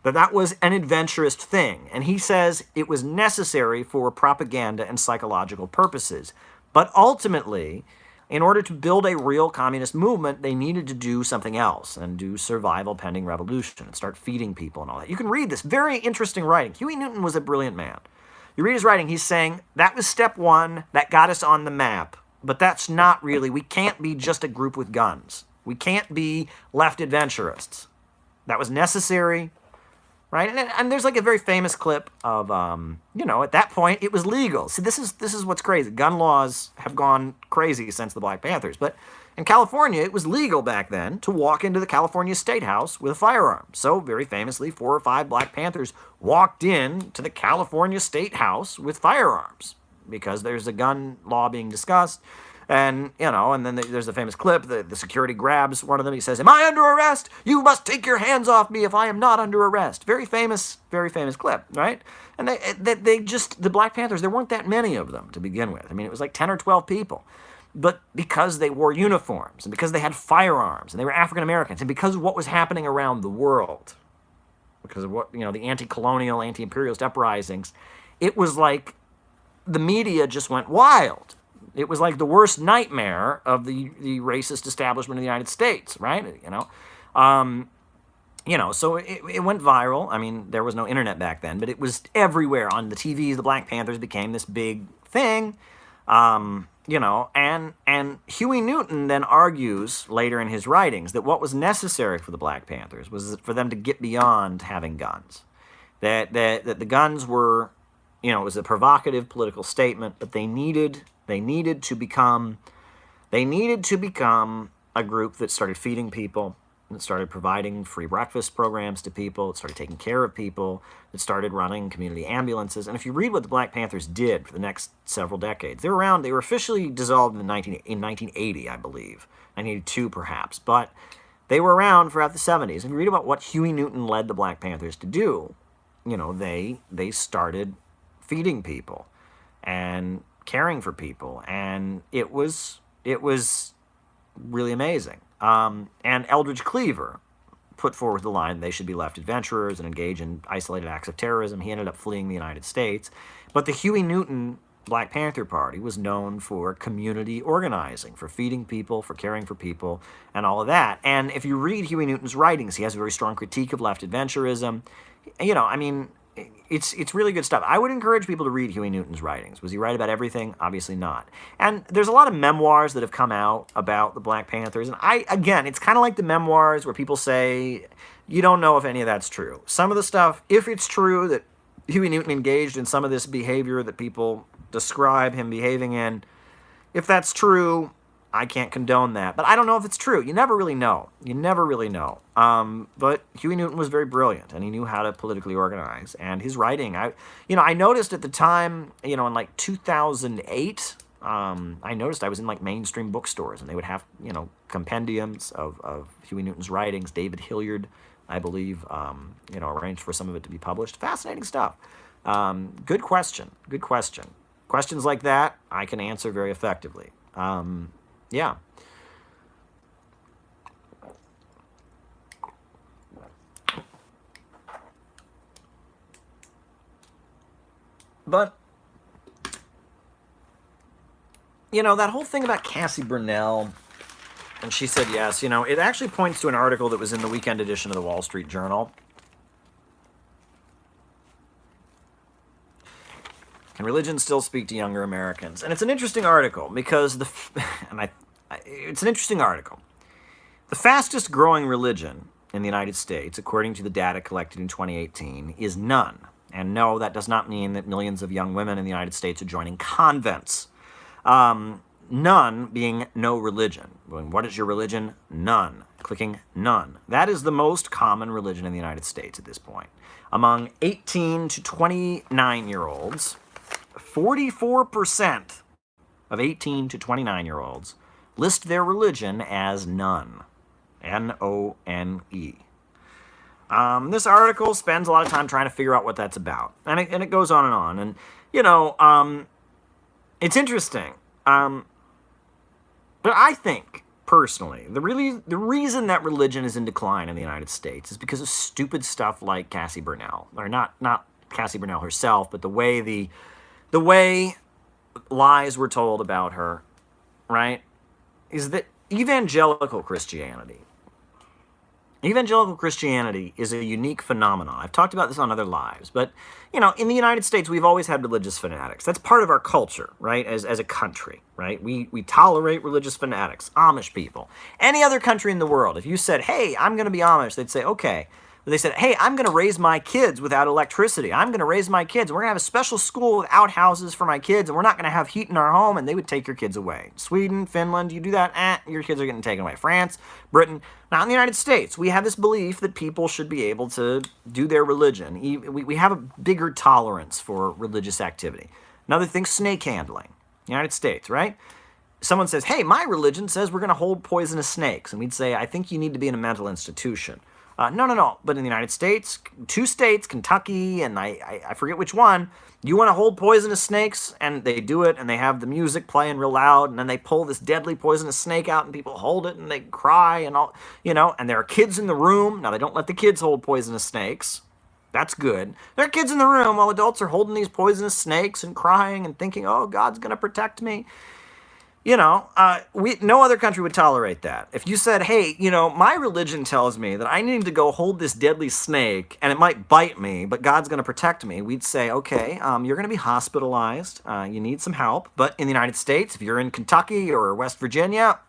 That was an adventurous thing. And he says it was necessary for propaganda and psychological purposes. But ultimately, in order to build a real communist movement, they needed to do something else and do survival pending revolution and start feeding people and all that. You can read this. Very interesting writing. Huey Newton was a brilliant man. You read his writing, he's saying, that was step one, that got us on the map. But that's not really, we can't be just a group with guns. We can't be left adventurists. That was necessary, right? And there's a very famous clip of, at that point, it was legal. See, this is what's crazy. Gun laws have gone crazy since the Black Panthers. But in California, it was legal back then to walk into the California State House with a firearm. So, very famously, 4 or 5 Black Panthers walked in to the California State House with firearms because there's a gun law being discussed. And, and then there's the famous clip, the security grabs one of them. He says, "Am I under arrest? You must take your hands off me if I am not under arrest." Very famous clip, right? And the Black Panthers, there weren't that many of them to begin with. I mean, it was like 10 or 12 people. But because they wore uniforms, and because they had firearms, and they were African Americans, and because of what was happening around the world, because of what, the anti-colonial, anti-imperialist uprisings, it was like the media just went wild. It was like the worst nightmare of the racist establishment of the United States, right? So it went viral. I mean, there was no internet back then, but it was everywhere on the TVs. The Black Panthers became this big thing. And Huey Newton then argues later in his writings that what was necessary for the Black Panthers was for them to get beyond having guns. That the guns were, it was a provocative political statement, but they needed to become a group that started feeding people, that started providing free breakfast programs to people, that started taking care of people, that started running community ambulances. And if you read what the Black Panthers did for the next several decades, they were officially dissolved in 1980, I believe, 1982 perhaps, but they were around throughout the 70s. If you read about what Huey Newton led the Black Panthers to do, they started feeding people and caring for people, and it was really amazing. And Eldridge Cleaver put forward the line they should be left adventurers and engage in isolated acts of terrorism. He ended up fleeing the United States. But the Huey Newton Black Panther Party was known for community organizing, for feeding people, for caring for people, and all of that. And if you read Huey Newton's writings, he has a very strong critique of left adventurism. It's really good stuff. I would encourage people to read Huey Newton's writings. Was he right about everything? Obviously not. And there's a lot of memoirs that have come out about the Black Panthers. And it's kind of like the memoirs where people say, you don't know if any of that's true. Some of the stuff, if it's true that Huey Newton engaged in some of this behavior that people describe him behaving in, if that's true, I can't condone that. But I don't know if it's true. You never really know. But Huey Newton was very brilliant, and he knew how to politically organize. And his writing, I noticed at the time, in like 2008, I noticed I was in like mainstream bookstores, and they would have, compendiums of Huey Newton's writings. David Hilliard, I believe, arranged for some of it to be published. Fascinating stuff. Good question. Questions like that, I can answer very effectively. Yeah. But, that whole thing about Cassie Burnell, and she said yes, it actually points to an article that was in the weekend edition of the Wall Street Journal. Can religion still speak to younger Americans? And it's an interesting article because it's an interesting article. The fastest growing religion in the United States, according to the data collected in 2018, is none. And no, that does not mean that millions of young women in the United States are joining convents. None being no religion. What is your religion? None. Clicking none. That is the most common religion in the United States at this point. Among 18 to 29-year-olds, 44% of 18 to 29-year-olds list their religion as none. N-O-N-E. This article spends a lot of time trying to figure out what that's about. And it goes on and on. And, it's interesting. But I think, personally, the reason that religion is in decline in the United States is because of stupid stuff like Cassie Burnell. Or not Cassie Burnell herself, but the way lies were told about her, right, is that evangelical Christianity is a unique phenomenon. I've talked about this on other lives, but, in the United States, we've always had religious fanatics. That's part of our culture, right, as a country, right? We tolerate religious fanatics, Amish people. Any other country in the world, if you said, hey, I'm going to be Amish, they'd say, okay. They said, hey, I'm going to raise my kids without electricity. I'm going to raise my kids. We're going to have a special school with outhouses for my kids, and we're not going to have heat in our home, and they would take your kids away. Sweden, Finland, you do that, your kids are getting taken away. France, Britain. Not in the United States. We have this belief that people should be able to do their religion. We have a bigger tolerance for religious activity. Another thing, snake handling. United States, right? someone says, hey, my religion says we're going to hold poisonous snakes. And we'd say, I think you need to be in a mental institution. No. But in the United States, 2 states, Kentucky, and I forget which one, you want to hold poisonous snakes? And they do it, and they have the music playing real loud, and then they pull this deadly poisonous snake out, and people hold it, and they cry, and all, and there are kids in the room. Now, they don't let the kids hold poisonous snakes. That's good. There are kids in the room while adults are holding these poisonous snakes and crying and thinking, oh, God's going to protect me. No other country would tolerate that. If you said, hey, my religion tells me that I need to go hold this deadly snake and it might bite me, but God's going to protect me, we'd say, okay, you're going to be hospitalized. You need some help. But in the United States, if you're in Kentucky or West Virginia,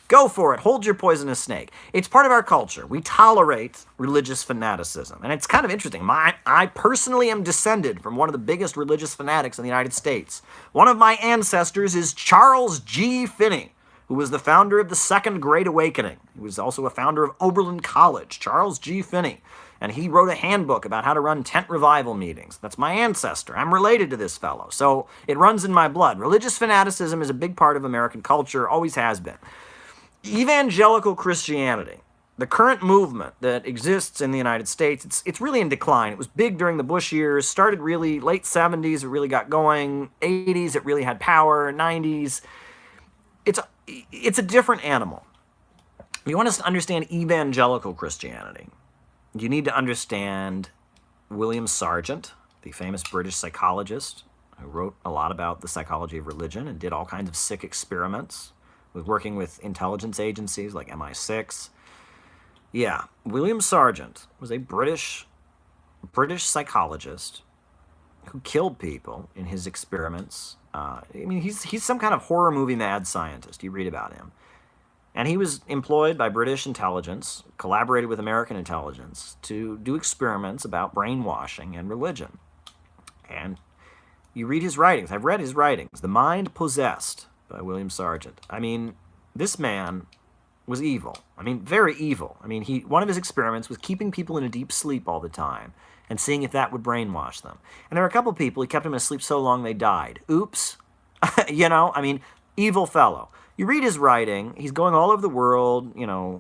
go for it. Hold your poisonous snake. It's part of our culture. We tolerate religious fanaticism. And it's kind of interesting. I personally am descended from one of the biggest religious fanatics in the United States. One of my ancestors is Charles G. Finney, who was the founder of the Second Great Awakening. He was also a founder of Oberlin College, Charles G. Finney. And he wrote a handbook about how to run tent revival meetings. That's my ancestor. I'm related to this fellow. So it runs in my blood. Religious fanaticism is a big part of American culture, always has been. Evangelical Christianity, the current movement that exists in the United States, it's really in decline. It was big during the Bush years, started really late 70s, it really got going, 80s, it really had power, 90s. It's a different animal. If you want us to understand evangelical Christianity, you need to understand William Sargent, the famous British psychologist who wrote a lot about the psychology of religion and did all kinds of sick experiments with working with intelligence agencies like MI6. Yeah, William Sargent was a British psychologist who killed people in his experiments. He's some kind of horror movie mad scientist. You read about him. And he was employed by British intelligence, collaborated with American intelligence to do experiments about brainwashing and religion. And you read his writings. I've read his writings. The Mind Possessed by William Sargent. This man was evil. Very evil. One of his experiments was keeping people in a deep sleep all the time and seeing if that would brainwash them. And there were a couple people, he kept them in sleep so long they died. Oops. Evil fellow. You read his writing, he's going all over the world,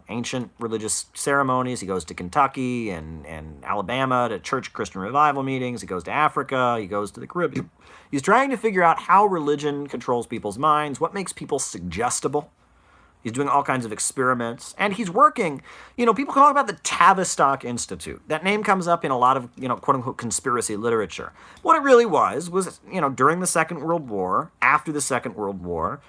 ancient religious ceremonies. He goes to Kentucky and Alabama to church Christian revival meetings. He goes to Africa. He goes to the Caribbean. He's trying to figure out how religion controls people's minds, what makes people suggestible. He's doing all kinds of experiments. And he's working, people talk about the Tavistock Institute. That name comes up in a lot of, quote-unquote conspiracy literature. What it really was, during the Second World War, after the Second World War,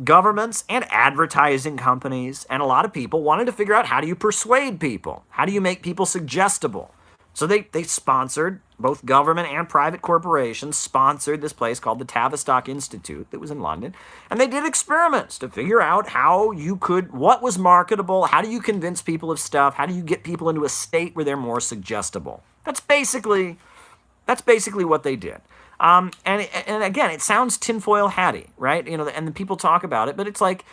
governments and advertising companies and a lot of people wanted to figure out, how do you persuade people? How do you make people suggestible? So they sponsored, both government and private corporations sponsored this place called the Tavistock Institute that was in London. And they did experiments to figure out what was marketable, how do you convince people of stuff, how do you get people into a state where they're more suggestible. That's basically what they did. And again, it sounds tinfoil hatty, right? And the people talk about it, but it's like,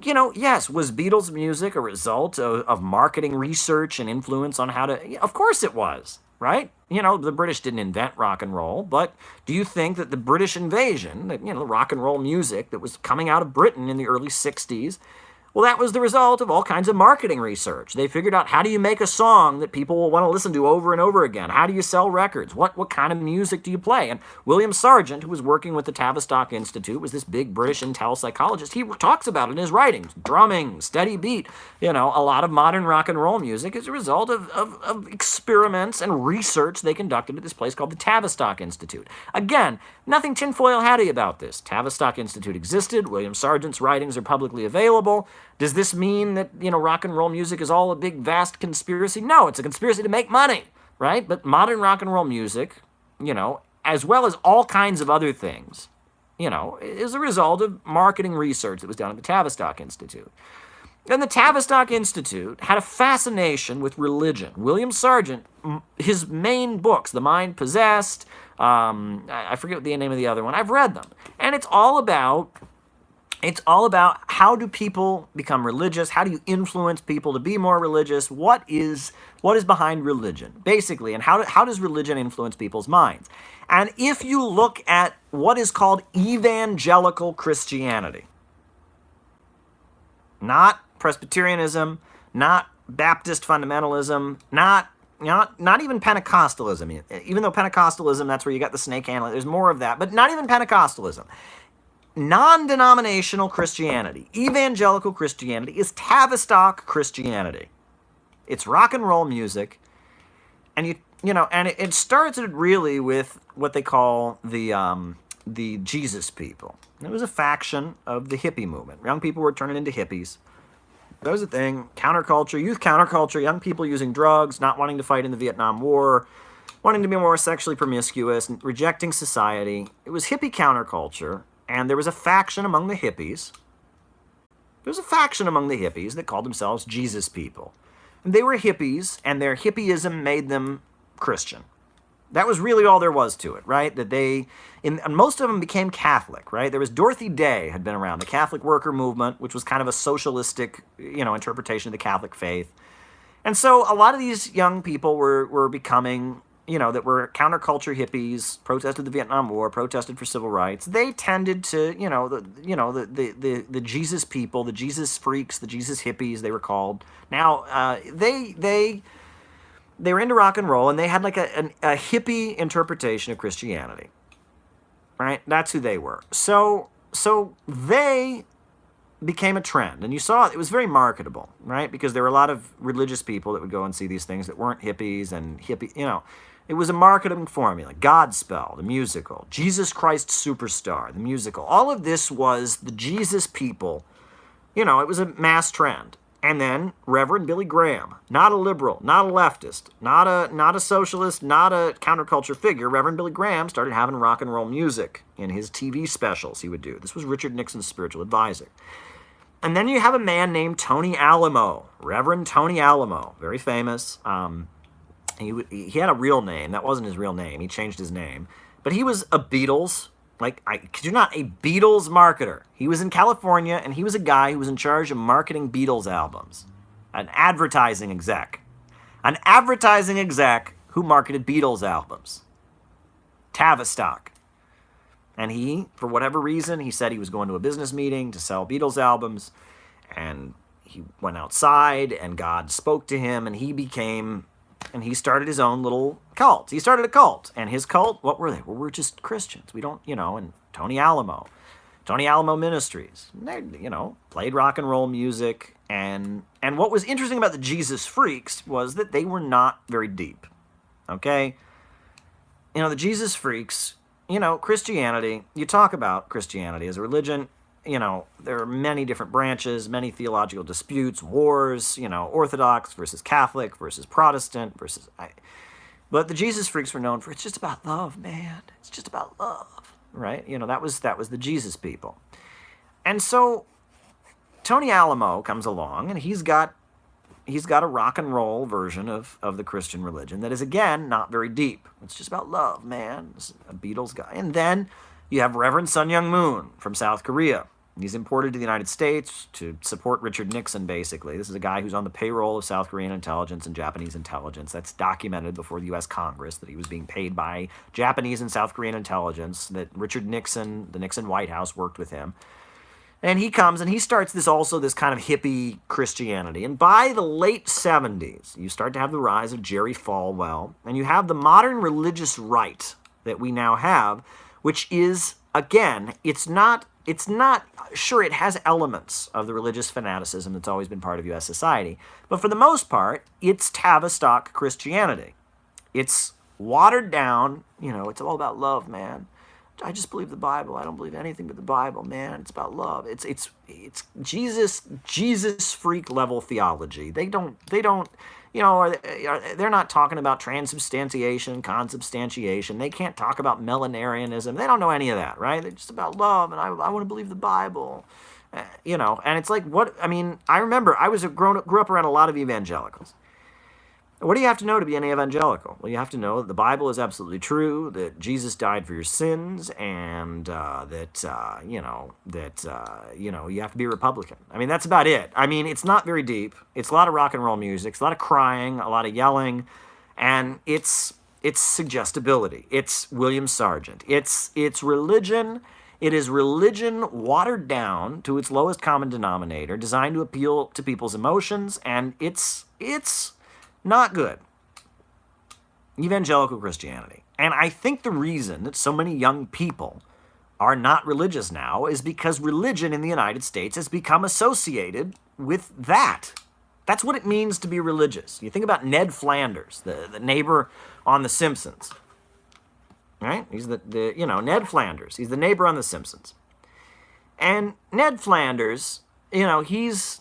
yes, was Beatles music a result of marketing research and influence on how to... Of course it was, right? The British didn't invent rock and roll, but do you think that the British invasion, the rock and roll music that was coming out of Britain in the early 60s, well, that was the result of all kinds of marketing research. They figured out, how do you make a song that people will want to listen to over and over again? How do you sell records? What kind of music do you play? And William Sargent, who was working with the Tavistock Institute, was this big British intel psychologist. He talks about it in his writings. Drumming, steady beat. A lot of modern rock and roll music is a result of experiments and research they conducted at this place called the Tavistock Institute. Again, nothing tinfoil hatty about this. Tavistock Institute existed. William Sargent's writings are publicly available. Does this mean that, rock and roll music is all a big, vast conspiracy? No, it's a conspiracy to make money, right? But modern rock and roll music, as well as all kinds of other things, is a result of marketing research that was done at the Tavistock Institute. And the Tavistock Institute had a fascination with religion. William Sargent, his main books, The Mind Possessed, I forget the name of the other one, I've read them. And it's all about how do people become religious? How do you influence people to be more religious? What is behind religion, basically, and how does religion influence people's minds? And if you look at what is called evangelical Christianity, Not Presbyterianism, not Baptist fundamentalism, not even Pentecostalism. Even though Pentecostalism, that's where you got the snake handling, there's more of that, but not even Pentecostalism. Non-denominational Christianity, evangelical Christianity, is Tavistock Christianity. It's rock and roll music, and it started really with what they call the Jesus people. It was a faction of the hippie movement. Young people were turning into hippies. That was a thing. Counterculture, youth counterculture, young people using drugs, not wanting to fight in the Vietnam War, wanting to be more sexually promiscuous, and rejecting society. It was hippie counterculture, and there was a faction among the hippies. There was a faction among the hippies that called themselves Jesus people. And they were hippies, and their hippieism made them Christian. That was really all there was to it, right? That and most of them became Catholic, right? There was Dorothy Day had been around, the Catholic worker movement, which was kind of a socialistic, interpretation of the Catholic faith. And so a lot of these young people were becoming, that were counterculture hippies, protested the Vietnam War, protested for civil rights. They tended to, the Jesus people, the Jesus freaks, the Jesus hippies, they were called. Now, they were into rock and roll, and they had like a hippie interpretation of Christianity, right? That's who they were. So they became a trend, and you saw it was very marketable, right? Because there were a lot of religious people that would go and see these things that weren't hippies and it was a marketing formula. Godspell, the musical, Jesus Christ Superstar, the musical. All of this was the Jesus people. It was a mass trend. And then Reverend Billy Graham, not a liberal, not a leftist, not a socialist, not a counterculture figure. Reverend Billy Graham started having rock and roll music in his TV specials he would do. This was Richard Nixon's spiritual advisor. And then you have a man named Tony Alamo, Reverend Tony Alamo, very famous. He had a real name. That wasn't his real name. He changed his name. But he was a Beatles, I kid you not, a Beatles marketer. He was in California, and he was a guy who was in charge of marketing Beatles albums. An advertising exec. An advertising exec who marketed Beatles albums. Tavistock. And he, for whatever reason, he said he was going to a business meeting to sell Beatles albums, and he went outside, and God spoke to him, and he started his own little cult. He started a cult. And his cult, what were they? Well, we're just Christians. We don't, and Tony Alamo Ministries. They, played rock and roll music. And what was interesting about the Jesus freaks was that they were not very deep. Okay? The Jesus freaks, Christianity, you talk about Christianity as a religion, there are many different branches, many theological disputes, wars, Orthodox versus Catholic versus Protestant versus... But the Jesus freaks were known for, it's just about love, man. It's just about love, right? That was the Jesus people. And so Tony Alamo comes along, and he's got a rock and roll version of the Christian religion that is, again, not very deep. It's just about love, man. It's a Beatles guy. And then you have Reverend Sun Myung Moon from South Korea. He's imported to the United States to support Richard Nixon, basically. This is a guy who's on the payroll of South Korean intelligence and Japanese intelligence. That's documented before the U.S. Congress, that he was being paid by Japanese and South Korean intelligence, that Richard Nixon, the Nixon White House, worked with him. And he comes and he starts this kind of hippie Christianity. And by the late 70s, you start to have the rise of Jerry Falwell, and you have the modern religious right that we now have, which is, again, it's not, sure, it has elements of the religious fanaticism that's always been part of U.S. society, but for the most part, it's Tavistock Christianity. It's watered down, it's all about love, man. I just believe the Bible. I don't believe anything but the Bible, man. It's about love. It's Jesus freak level theology. They're not talking about transubstantiation, consubstantiation. They can't talk about millenarianism. They don't know any of that, right? They're just about love, and I want to believe the Bible, and it's like, I remember I grew up around a lot of evangelicals. What do you have to know to be an evangelical? Well, you have to know that the Bible is absolutely true, that Jesus died for your sins, and you have to be a Republican. That's about it. It's not very deep. It's a lot of rock and roll music. It's a lot of crying, a lot of yelling, and it's suggestibility. It's William Sargent. It's religion It is religion watered down to its lowest common denominator, designed to appeal to people's emotions, and it's not good. Evangelical Christianity. And I think the reason that so many young people are not religious now is because religion in the United States has become associated with that. That's what it means to be religious. You think about Ned Flanders, the neighbor on The Simpsons. Right? He's Ned Flanders. He's the neighbor on The Simpsons. And Ned Flanders, he's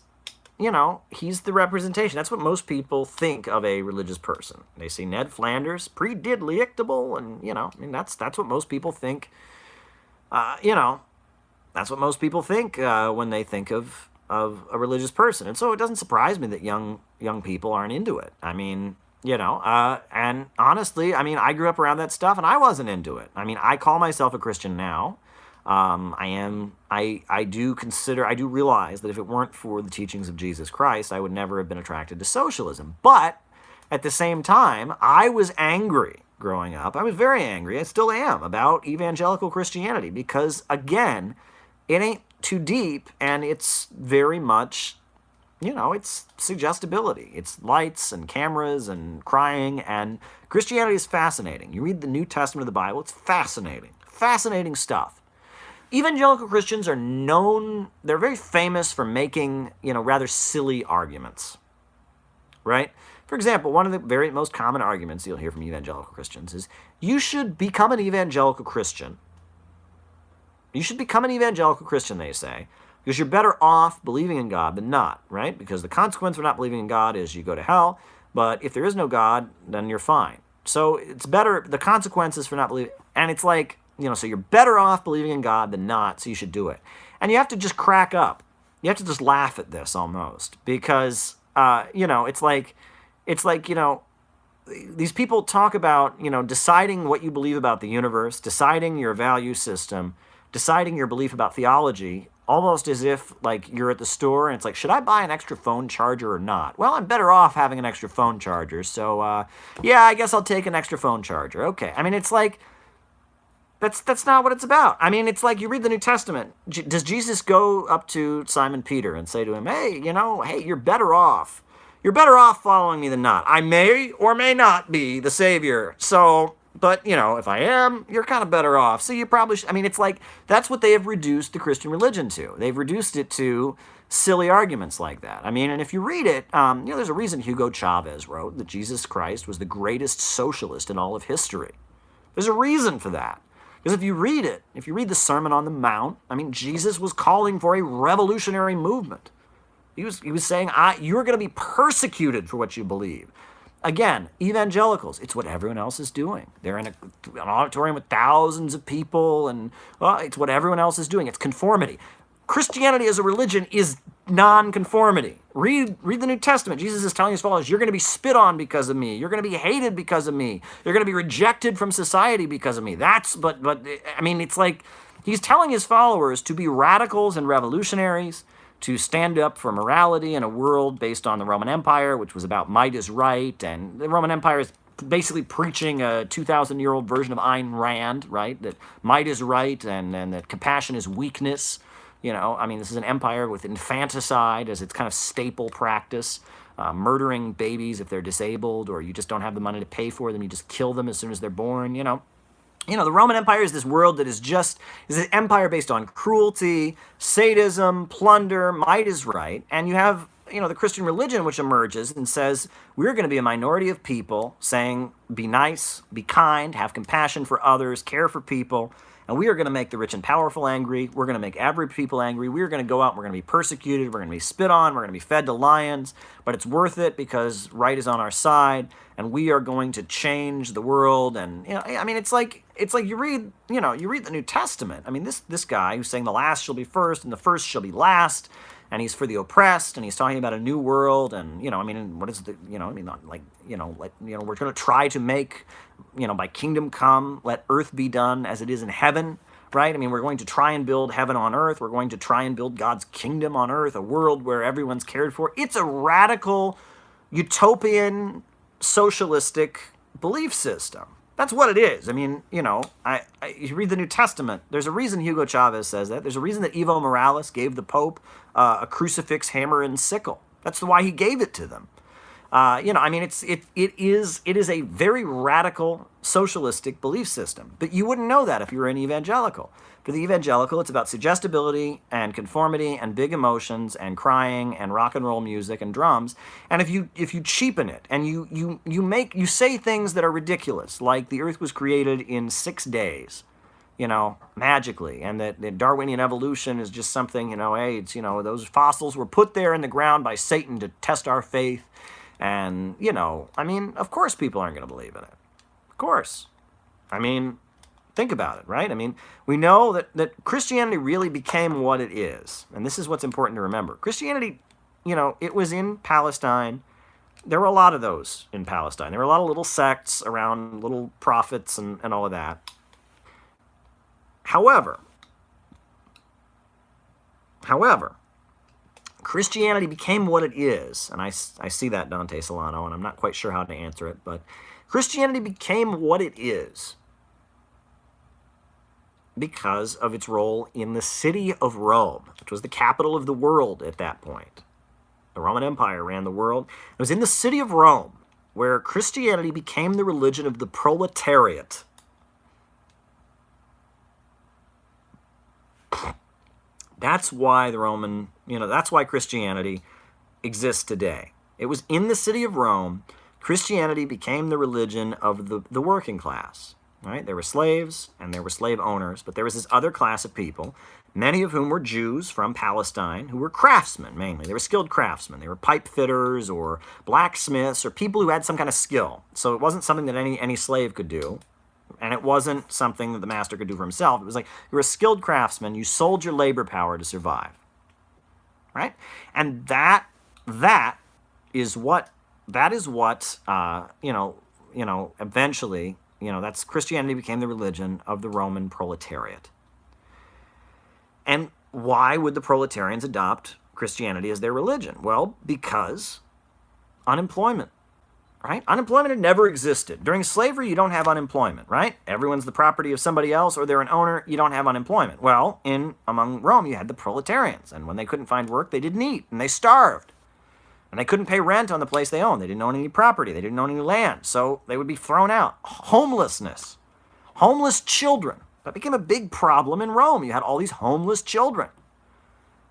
the representation. That's what most people think of a religious person. They see Ned Flanders, pre-diddly-ictable, and that's what most people think. That's what most people think when they think of a religious person. And so it doesn't surprise me that young people aren't into it. And honestly, I grew up around that stuff and I wasn't into it. I call myself a Christian now. I do realize that if it weren't for the teachings of Jesus Christ, I would never have been attracted to socialism. But at the same time, I was angry growing up. I was very angry, I still am, about evangelical Christianity because, again, it ain't too deep and it's very much, it's suggestibility. It's lights and cameras and crying, and Christianity is fascinating. You read the New Testament of the Bible, it's fascinating. Fascinating stuff. Evangelical Christians are known, they're very famous for making, rather silly arguments, right? For example, one of the very most common arguments you'll hear from evangelical Christians is, you should become an evangelical Christian. You should become an evangelical Christian, they say, because you're better off believing in God than not, right? Because the consequence of not believing in God is you go to hell, but if there is no God, then you're fine. So it's better, the consequences for not believing, and it's like, so you're better off believing in God than not, so you should do it. And you have to just crack up. You have to just laugh at this almost, because, it's like, these people talk about, deciding what you believe about the universe, deciding your value system, deciding your belief about theology, almost as if, you're at the store and it's like, should I buy an extra phone charger or not? Well, I'm better off having an extra phone charger, so, yeah, I guess I'll take an extra phone charger. Okay. It's like, that's not what it's about. It's like you read the New Testament. Does Jesus go up to Simon Peter and say to him, hey, you're better off. You're better off following me than not. I may or may not be the Savior, so... But, if I am, you're kind of better off. So you probably should. It's like, that's what they have reduced the Christian religion to. They've reduced it to silly arguments like that. And if you read it, there's a reason Hugo Chavez wrote that Jesus Christ was the greatest socialist in all of history. There's a reason for that. Because if you read it, if you read the Sermon on the Mount, Jesus was calling for a revolutionary movement. He was saying, you're going to be persecuted for what you believe. Again, evangelicals, it's what everyone else is doing. They're in an auditorium with thousands of people, and it's what everyone else is doing. It's conformity. Christianity as a religion is non-conformity. Read the New Testament. Jesus is telling his followers, you're going to be spit on because of me. You're going to be hated because of me. You're going to be rejected from society because of me. It's like he's telling his followers to be radicals and revolutionaries, to stand up for morality in a world based on the Roman Empire, which was about might is right, and the Roman Empire is basically preaching a 2,000-year-old version of Ayn Rand, right? That might is right and that compassion is weakness. This is an empire with infanticide as its kind of staple practice, murdering babies if they're disabled or you just don't have the money to pay for them. You just kill them as soon as they're born, the Roman Empire is this world that is an empire based on cruelty, sadism, plunder, might is right. And you have, the Christian religion which emerges and says, we're going to be a minority of people saying, be nice, be kind, have compassion for others, care for people. And we are going to make the rich and powerful angry. We're going to make average people angry. We're going to go out and we're going to be persecuted. We're going to be spit on. We're going to be fed to lions. But it's worth it because right is on our side. And we are going to change the world. And, it's like you read the New Testament. This guy who's saying the last shall be first and the first shall be last. And he's for the oppressed, and he's talking about a new world, and what is the, we're going to try to make, by kingdom come, let earth be done as it is in heaven, right? We're going to try and build heaven on earth. We're going to try and build God's kingdom on earth, a world where everyone's cared for. It's a radical, utopian, socialistic belief system. That's what it is. I mean, you read the New Testament. There's a reason Hugo Chavez says that. There's a reason that Evo Morales gave the Pope a crucifix, hammer, and sickle. That's why he gave it to them. I mean, it is a very radical socialistic belief system. But you wouldn't know that if you were an evangelical. For the evangelical, it's about suggestibility and conformity and big emotions and crying and rock and roll music and drums. And if you cheapen it and you say things that are ridiculous, like the Earth was created in 6 days, magically, and that Darwinian evolution is just something, hey, it's, those fossils were put there in the ground by Satan to test our faith. And, I mean, of course people aren't going to believe in it. Of course. I mean, think about it, right? I mean, we know that Christianity really became what it is. And this is what's important to remember. Christianity, it was in Palestine. There were a lot of those in Palestine. There were a lot of little sects around little prophets and all of that. However, Christianity became what it is, and I see that, Dante Solano, and I'm not quite sure how to answer it, but Christianity became what it is because of its role in the city of Rome, which was the capital of the world at that point. The Roman Empire ran the world. It was in the city of Rome where Christianity became the religion of the proletariat. That's why that's why Christianity exists today. It was in the city of Rome. Christianity became the religion of the working class, right? There were slaves and there were slave owners, but there was this other class of people, many of whom were Jews from Palestine, who were craftsmen mainly. They were skilled craftsmen. They were pipe fitters or blacksmiths or people who had some kind of skill. So it wasn't something that any slave could do. And it wasn't something that the master could do for himself. It was like you were a skilled craftsman. You sold your labor power to survive, right? And that is what eventually, that's Christianity became the religion of the Roman proletariat. And why would the proletarians adopt Christianity as their religion? Well, because unemployment. Right? Unemployment had never existed. During slavery, you don't have unemployment, right? Everyone's the property of somebody else, or they're an owner, you don't have unemployment. Well, among Rome, you had the proletarians, and when they couldn't find work, they didn't eat, and they starved. And they couldn't pay rent on the place they owned. They didn't own any property. They didn't own any land, so they would be thrown out. Homelessness. Homeless children. That became a big problem in Rome. You had all these homeless children.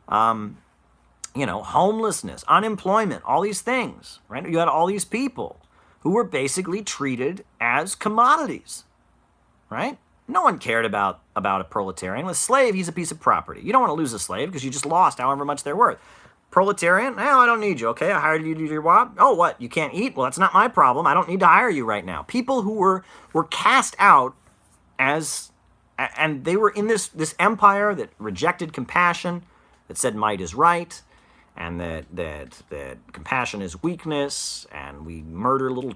Homelessness, unemployment, all these things, right? You had all these people who were basically treated as commodities, right? No one cared about a proletarian. A slave, he's a piece of property. You don't want to lose a slave because you just lost however much they're worth. Proletarian, I don't need you, okay? I hired you to do your job. Oh, what? You can't eat? Well, that's not my problem. I don't need to hire you right now. People who were cast out and they were in this empire that rejected compassion, that said might is right, and that compassion is weakness, and we murder little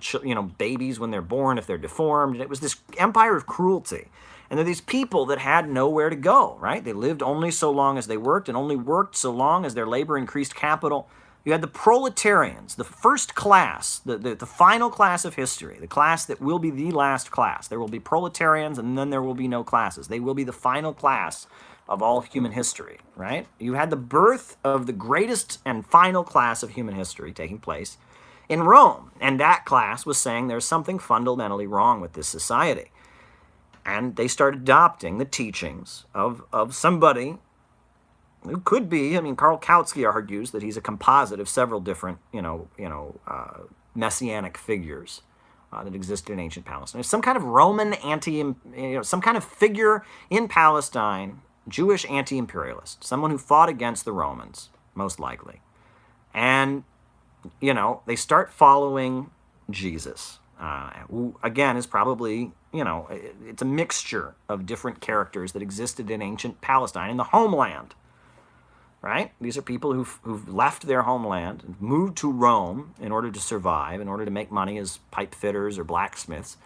babies when they're born if they're deformed. And it was this empire of cruelty. And there are these people that had nowhere to go, right? They lived only so long as they worked, and only worked so long as their labor increased capital. You had the proletarians, the first class, the final class of history, the class that will be the last class. There will be proletarians, and then there will be no classes. They will be the final class of all human history, right? You had the birth of the greatest and final class of human history taking place in Rome. And that class was saying there's something fundamentally wrong with this society. And they started adopting the teachings of somebody who could be, Karl Kautsky argues that he's a composite of several different, messianic figures that existed in ancient Palestine. Some kind of Roman some kind of figure in Palestine, Jewish anti-imperialist, someone who fought against the Romans, most likely. And, they start following Jesus, who, again, is probably, it's a mixture of different characters that existed in ancient Palestine, in the homeland, right? These are people who've left their homeland and moved to Rome in order to survive, in order to make money as pipe fitters or blacksmiths.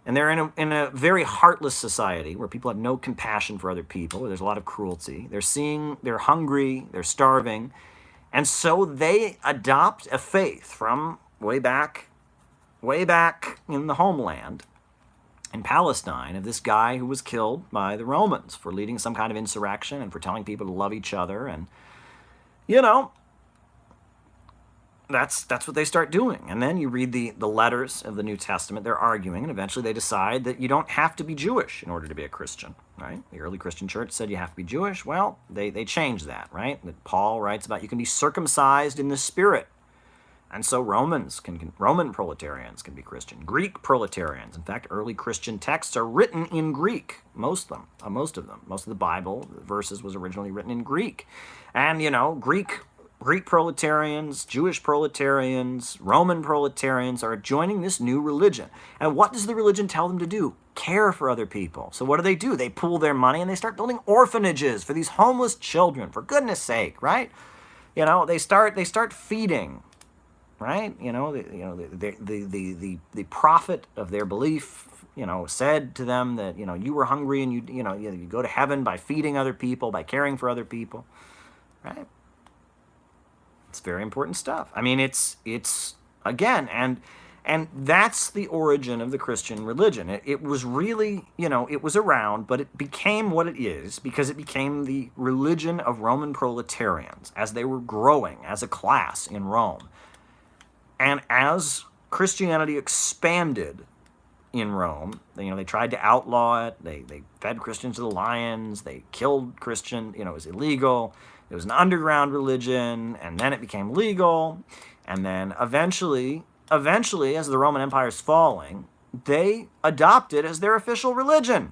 And they're in a very heartless society where people have no compassion for other people, where there's a lot of cruelty. They're hungry, they're starving. And so they adopt a faith from way back in the homeland in Palestine of this guy who was killed by the Romans for leading some kind of insurrection and for telling people to love each other. And, you know, that's what they start doing. And then you read the letters of the New Testament, they're arguing, and eventually they decide that you don't have to be Jewish in order to be a Christian, right? The early Christian church said you have to be Jewish. Well, they changed that, right? That Paul writes about you can be circumcised in the spirit. And so Roman proletarians can be Christian. Greek proletarians. In fact, early Christian texts are written in Greek. Most of them. Most of the Bible verses was originally written in Greek. And, you know, Greek proletarians, Jewish proletarians, Roman proletarians are joining this new religion. And what does the religion tell them to do? Care for other people. So what do? They pool their money and they start building orphanages for these homeless children, for goodness sake, right? You know, they start feeding, right? You know, the prophet of their belief, you know, said to them that, you know, you were hungry and you go to heaven by feeding other people, by caring for other people, right? It's very important stuff. I mean, it's again, and that's the origin of the Christian religion. It was really, you know, it was around, but it became what it is because it became the religion of Roman proletarians as they were growing as a class in Rome. And as Christianity expanded in Rome, you know, they tried to outlaw it. They fed Christians to the lions. They killed Christians. You know, it was illegal. It was an underground religion, and then it became legal. And then eventually, as the Roman Empire is falling, they adopt it as their official religion.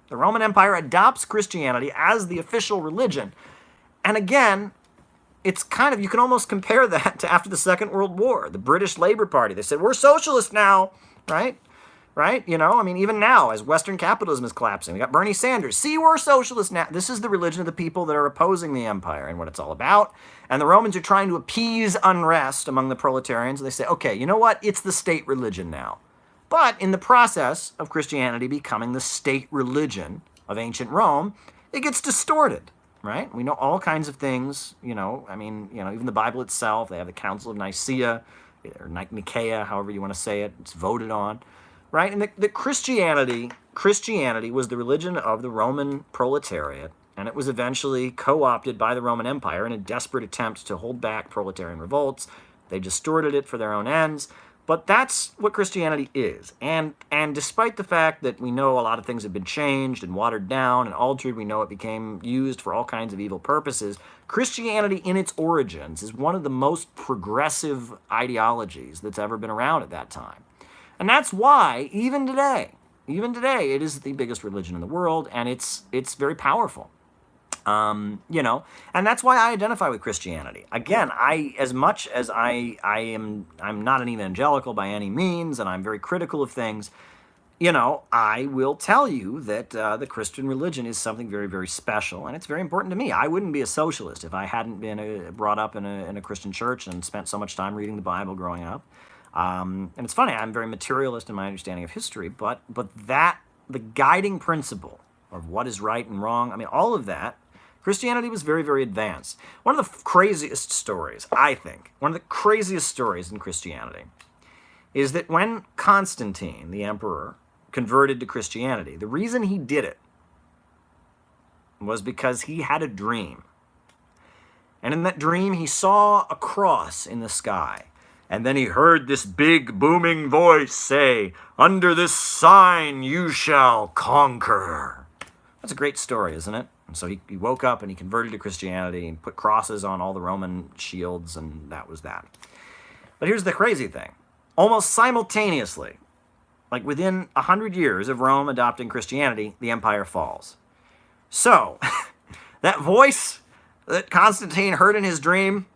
The Roman Empire adopts Christianity as the official religion. And again, it's kind of, you can almost compare that to after the Second World War, the British Labour Party. They said, we're socialist now, right? Right? You know, I mean, even now, as Western capitalism is collapsing, we got Bernie Sanders. See, we're socialists now. This is the religion of the people that are opposing the empire and what it's all about. And the Romans are trying to appease unrest among the proletarians. They say, okay, you know what? It's the state religion now. But in the process of Christianity becoming the state religion of ancient Rome, it gets distorted, right? We know all kinds of things, you know, I mean, you know, even the Bible itself, they have the Council of Nicaea, or Nicaea, however you want to say it, it's voted on. Right? And the Christianity was the religion of the Roman proletariat, and it was eventually co-opted by the Roman Empire in a desperate attempt to hold back proletarian revolts. They distorted it for their own ends, but that's what Christianity is. And despite the fact that we know a lot of things have been changed and watered down and altered, we know it became used for all kinds of evil purposes, Christianity in its origins is one of the most progressive ideologies that's ever been around at that time. And that's why, even today, it is the biggest religion in the world, and it's very powerful. You know, and that's why I identify with Christianity. Again, as much as I'm not an evangelical by any means, and I'm very critical of things, you know, I will tell you that the Christian religion is something very, very special, and it's very important to me. I wouldn't be a socialist if I hadn't been brought up in a Christian church and spent so much time reading the Bible growing up. And it's funny, I'm very materialist in my understanding of history, but that, the guiding principle of what is right and wrong, I mean, all of that, Christianity was very, very advanced. One of the craziest stories, I think, one of the craziest stories in Christianity is that when Constantine, the emperor, converted to Christianity, the reason he did it was because he had a dream. And in that dream, he saw a cross in the sky. And then he heard this big booming voice say, "Under this sign you shall conquer." That's a great story, isn't it? And so he woke up and he converted to Christianity and put crosses on all the Roman shields, and that was that. But here's the crazy thing. Almost simultaneously, like within 100 years of Rome adopting Christianity, the empire falls. So, that voice that Constantine heard in his dream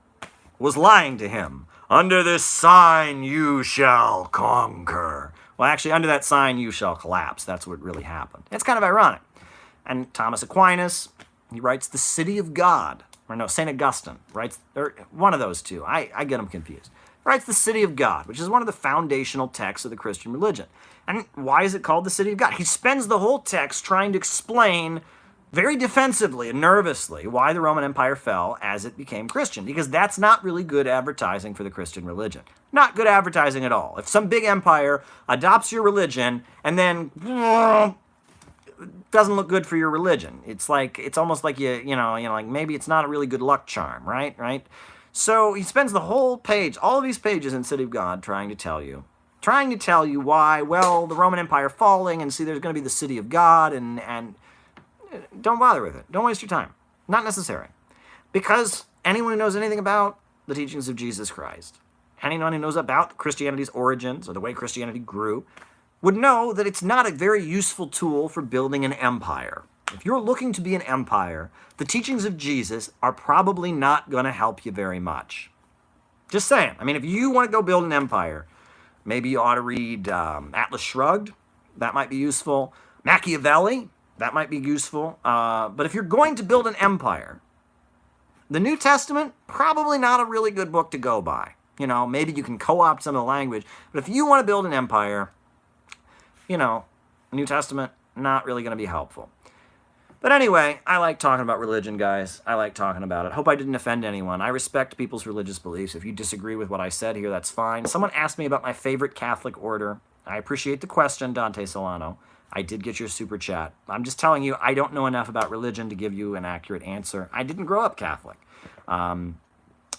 was lying to him. Under this sign you shall conquer. Well, actually, under that sign you shall collapse. That's what really happened. It's kind of ironic. And Thomas Aquinas, he writes the City of God. Or no, St. Augustine writes, or one of those two. I get them confused. Writes the City of God, which is one of the foundational texts of the Christian religion. And why is it called the City of God? He spends the whole text trying to explain very defensively and nervously why the Roman Empire fell as it became Christian, because that's not really good advertising for the Christian religion. Not good advertising at all. If some big empire adopts your religion and then doesn't look good for your religion, it's almost like like maybe it's not a really good luck charm, right? So he spends the whole page, all of these pages in City of God, trying to tell you why, well, the Roman Empire falling, and see, there's going to be the City of God, and don't bother with it. Don't waste your time. Not necessary. Because anyone who knows anything about the teachings of Jesus Christ, anyone who knows about Christianity's origins or the way Christianity grew, would know that it's not a very useful tool for building an empire. If you're looking to be an empire, the teachings of Jesus are probably not going to help you very much. Just saying. I mean, if you want to go build an empire, maybe you ought to read Atlas Shrugged. That might be useful. Machiavelli. That might be useful. But if you're going to build an empire, the New Testament, probably not a really good book to go by. Maybe you can co-opt some of the language. But if you want to build an empire, New Testament, not really going to be helpful. But anyway, I like talking about religion, guys. I like talking about it. Hope I didn't offend anyone. I respect people's religious beliefs. If you disagree with what I said here, that's fine. Someone asked me about my favorite Catholic order. I appreciate the question, Dante Solano. I did get your super chat. I'm just telling you, I don't know enough about religion to give you an accurate answer. I didn't grow up Catholic.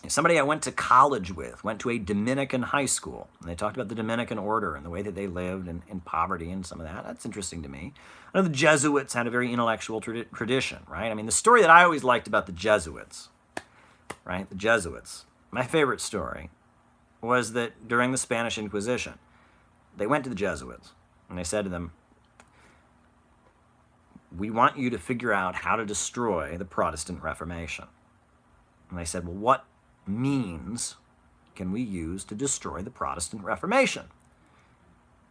Somebody I went to college with went to a Dominican high school, and they talked about the Dominican order and the way that they lived in poverty and some of that. That's interesting to me. I know the Jesuits had a very intellectual tradition, right? I mean, the story that I always liked about the Jesuits, right? The Jesuits. My favorite story was that during the Spanish Inquisition, they went to the Jesuits, and they said to them, "We want you to figure out how to destroy the Protestant Reformation." And they said, "Well, what means can we use to destroy the Protestant Reformation?"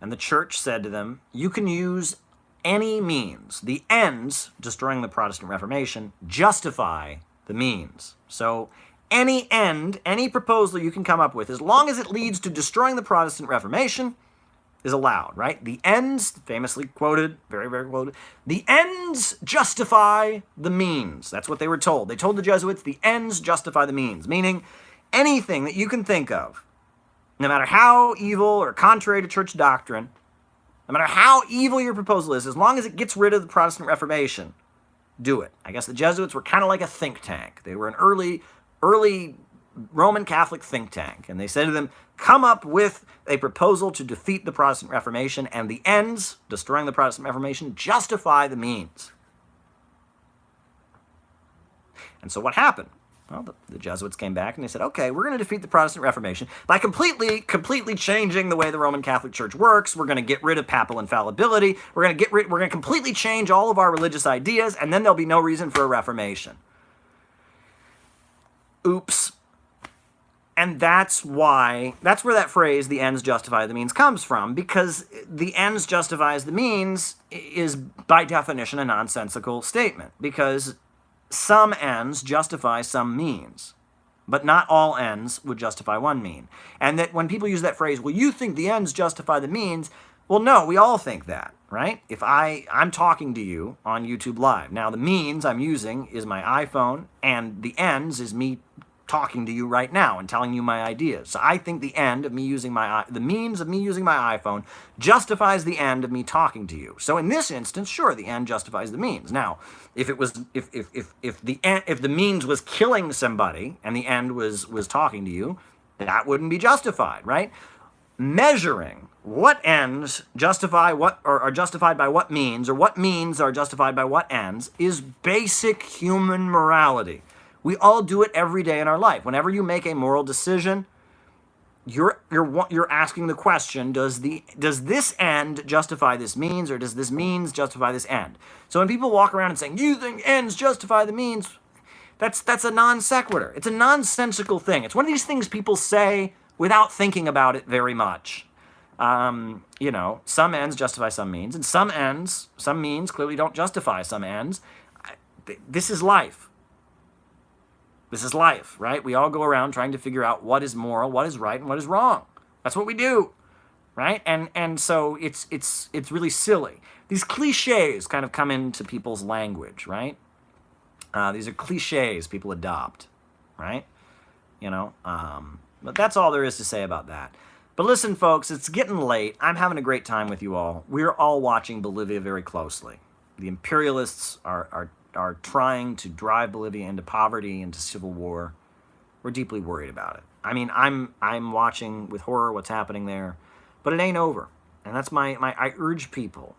And the church said to them, "You can use any means. The ends, destroying the Protestant Reformation, justify the means. So any end, any proposal you can come up with, as long as it leads to destroying the Protestant Reformation, is allowed," right? The ends, famously quoted, very, very quoted, the ends justify the means. That's what they were told. They told the Jesuits, the ends justify the means, meaning anything that you can think of, no matter how evil or contrary to church doctrine, no matter how evil your proposal is, as long as it gets rid of the Protestant Reformation, do it. I guess the Jesuits were kind of like a think tank. They were an early Roman Catholic think tank, and they said to them, come up with a proposal to defeat the Protestant Reformation, and the ends, destroying the Protestant Reformation, justify the means. And so what happened? Well, the Jesuits came back and they said, okay, we're going to defeat the Protestant Reformation by completely changing the way the Roman Catholic Church works. We're going to get rid of papal infallibility. We're going to completely change all of our religious ideas, and then there'll be no reason for a Reformation. Oops. And that's where that phrase, the ends justify the means, comes from, because the ends justifies the means is by definition a nonsensical statement, because some ends justify some means, but not all ends would justify one mean. And that when people use that phrase, well, you think the ends justify the means, well, no, we all think that, right? If I'm talking to you on YouTube Live. Now, the means I'm using is my iPhone, and the ends is me talking to you right now and telling you my ideas. So I think the means of me using my iPhone justifies the end of me talking to you. So in this instance, sure, the end justifies the means. Now, if the means was killing somebody and the end was talking to you, that wouldn't be justified, right? Measuring what ends justify what or are justified by what means, or what means are justified by what ends, is basic human morality. We all do it every day in our life. Whenever you make a moral decision, you're asking the question, does this end justify this means, or does this means justify this end? So when people walk around and saying, you think ends justify the means, that's a non sequitur. It's a nonsensical thing. It's one of these things people say without thinking about it very much. Some ends justify some means, and some means clearly don't justify some ends. This is life. This is life, right? We all go around trying to figure out what is moral, what is right, and what is wrong. That's what we do, right? And so it's really silly. These cliches kind of come into people's language, right? These are cliches people adopt, right? You know, but that's all there is to say about that. But listen, folks, it's getting late. I'm having a great time with you all. We're all watching Bolivia very closely. The imperialists are trying to drive Bolivia into poverty, into civil war. We're deeply worried about it. I mean, I'm watching with horror what's happening there, but it ain't over. And that's I urge people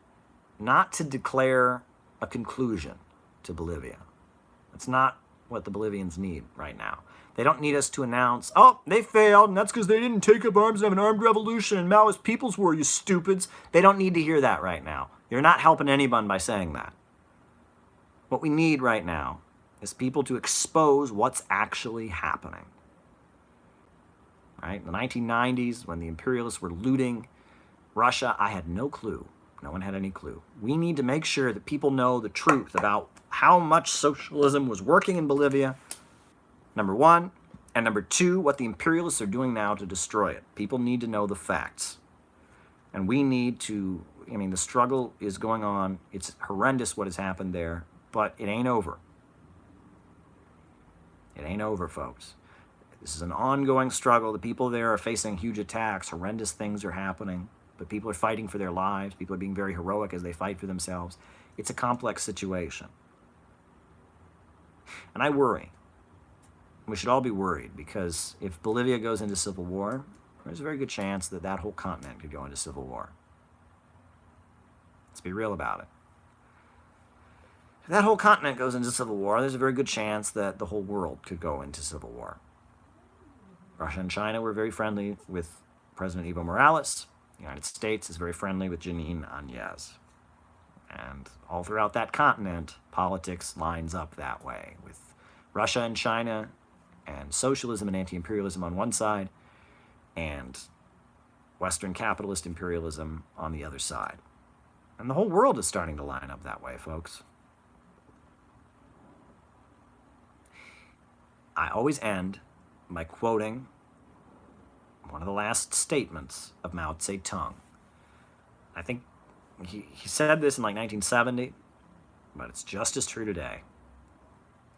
not to declare a conclusion to Bolivia. That's not what the Bolivians need right now. They don't need us to announce, oh, they failed, and that's because they didn't take up arms and have an armed revolution and Maoist People's War, you stupids. They don't need to hear that right now. You're not helping anyone by saying that. What we need right now is people to expose what's actually happening. Right? In the 1990s, when the imperialists were looting Russia, I had no clue. No one had any clue. We need to make sure that people know the truth about how much socialism was working in Bolivia, number one, and number two, what the imperialists are doing now to destroy it. People need to know the facts. And we need to, I mean, the struggle is going on. It's horrendous what has happened there, but it ain't over. It ain't over, folks. This is an ongoing struggle. The people there are facing huge attacks. Horrendous things are happening, but people are fighting for their lives. People are being very heroic as they fight for themselves. It's a complex situation. And I worry. We should all be worried, because if Bolivia goes into civil war, there's a very good chance that that whole continent could go into civil war. Let's be real about it. If that whole continent goes into civil war, there's a very good chance that the whole world could go into civil war. Russia and China were very friendly with President Evo Morales. The United States is very friendly with Janine Áñez. And all throughout that continent, politics lines up that way, with Russia and China and socialism and anti-imperialism on one side, and Western capitalist imperialism on the other side. And the whole world is starting to line up that way, folks. I always end by quoting one of the last statements of Mao Zedong. I think he said this in like 1970, but it's just as true today.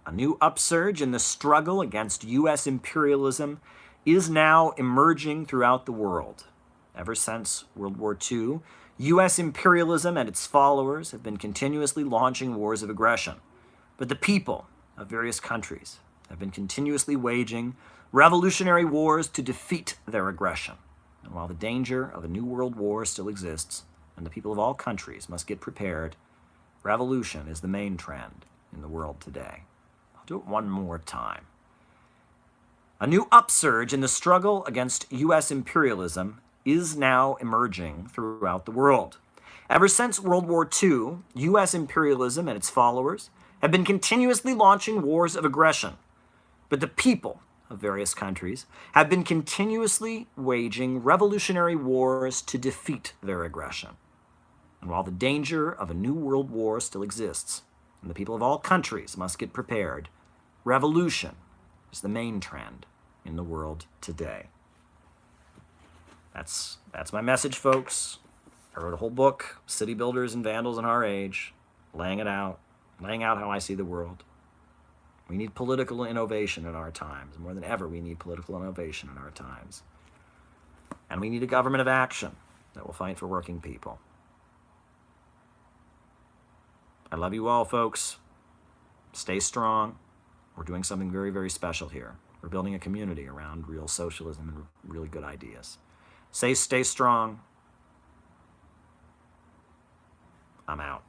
A new upsurge in the struggle against U.S. imperialism is now emerging throughout the world. Ever since World War II, U.S. imperialism and its followers have been continuously launching wars of aggression. But the people of various countries have been continuously waging revolutionary wars to defeat their aggression. And while the danger of a new world war still exists, and the people of all countries must get prepared, revolution is the main trend in the world today. I'll do it one more time. A new upsurge in the struggle against U.S. imperialism is now emerging throughout the world. Ever since World War II, U.S. imperialism and its followers have been continuously launching wars of aggression. But the people of various countries have been continuously waging revolutionary wars to defeat their aggression. And while the danger of a new world war still exists, and the people of all countries must get prepared, revolution is the main trend in the world today. That's my message, folks. I wrote a whole book, City Builders and Vandals in Our Age, laying out how I see the world. We need political innovation in our times. More than ever, we need political innovation in our times. And we need a government of action that will fight for working people. I love you all, folks. Stay strong. We're doing something very, very special here. We're building a community around real socialism and really good ideas. Stay strong. I'm out.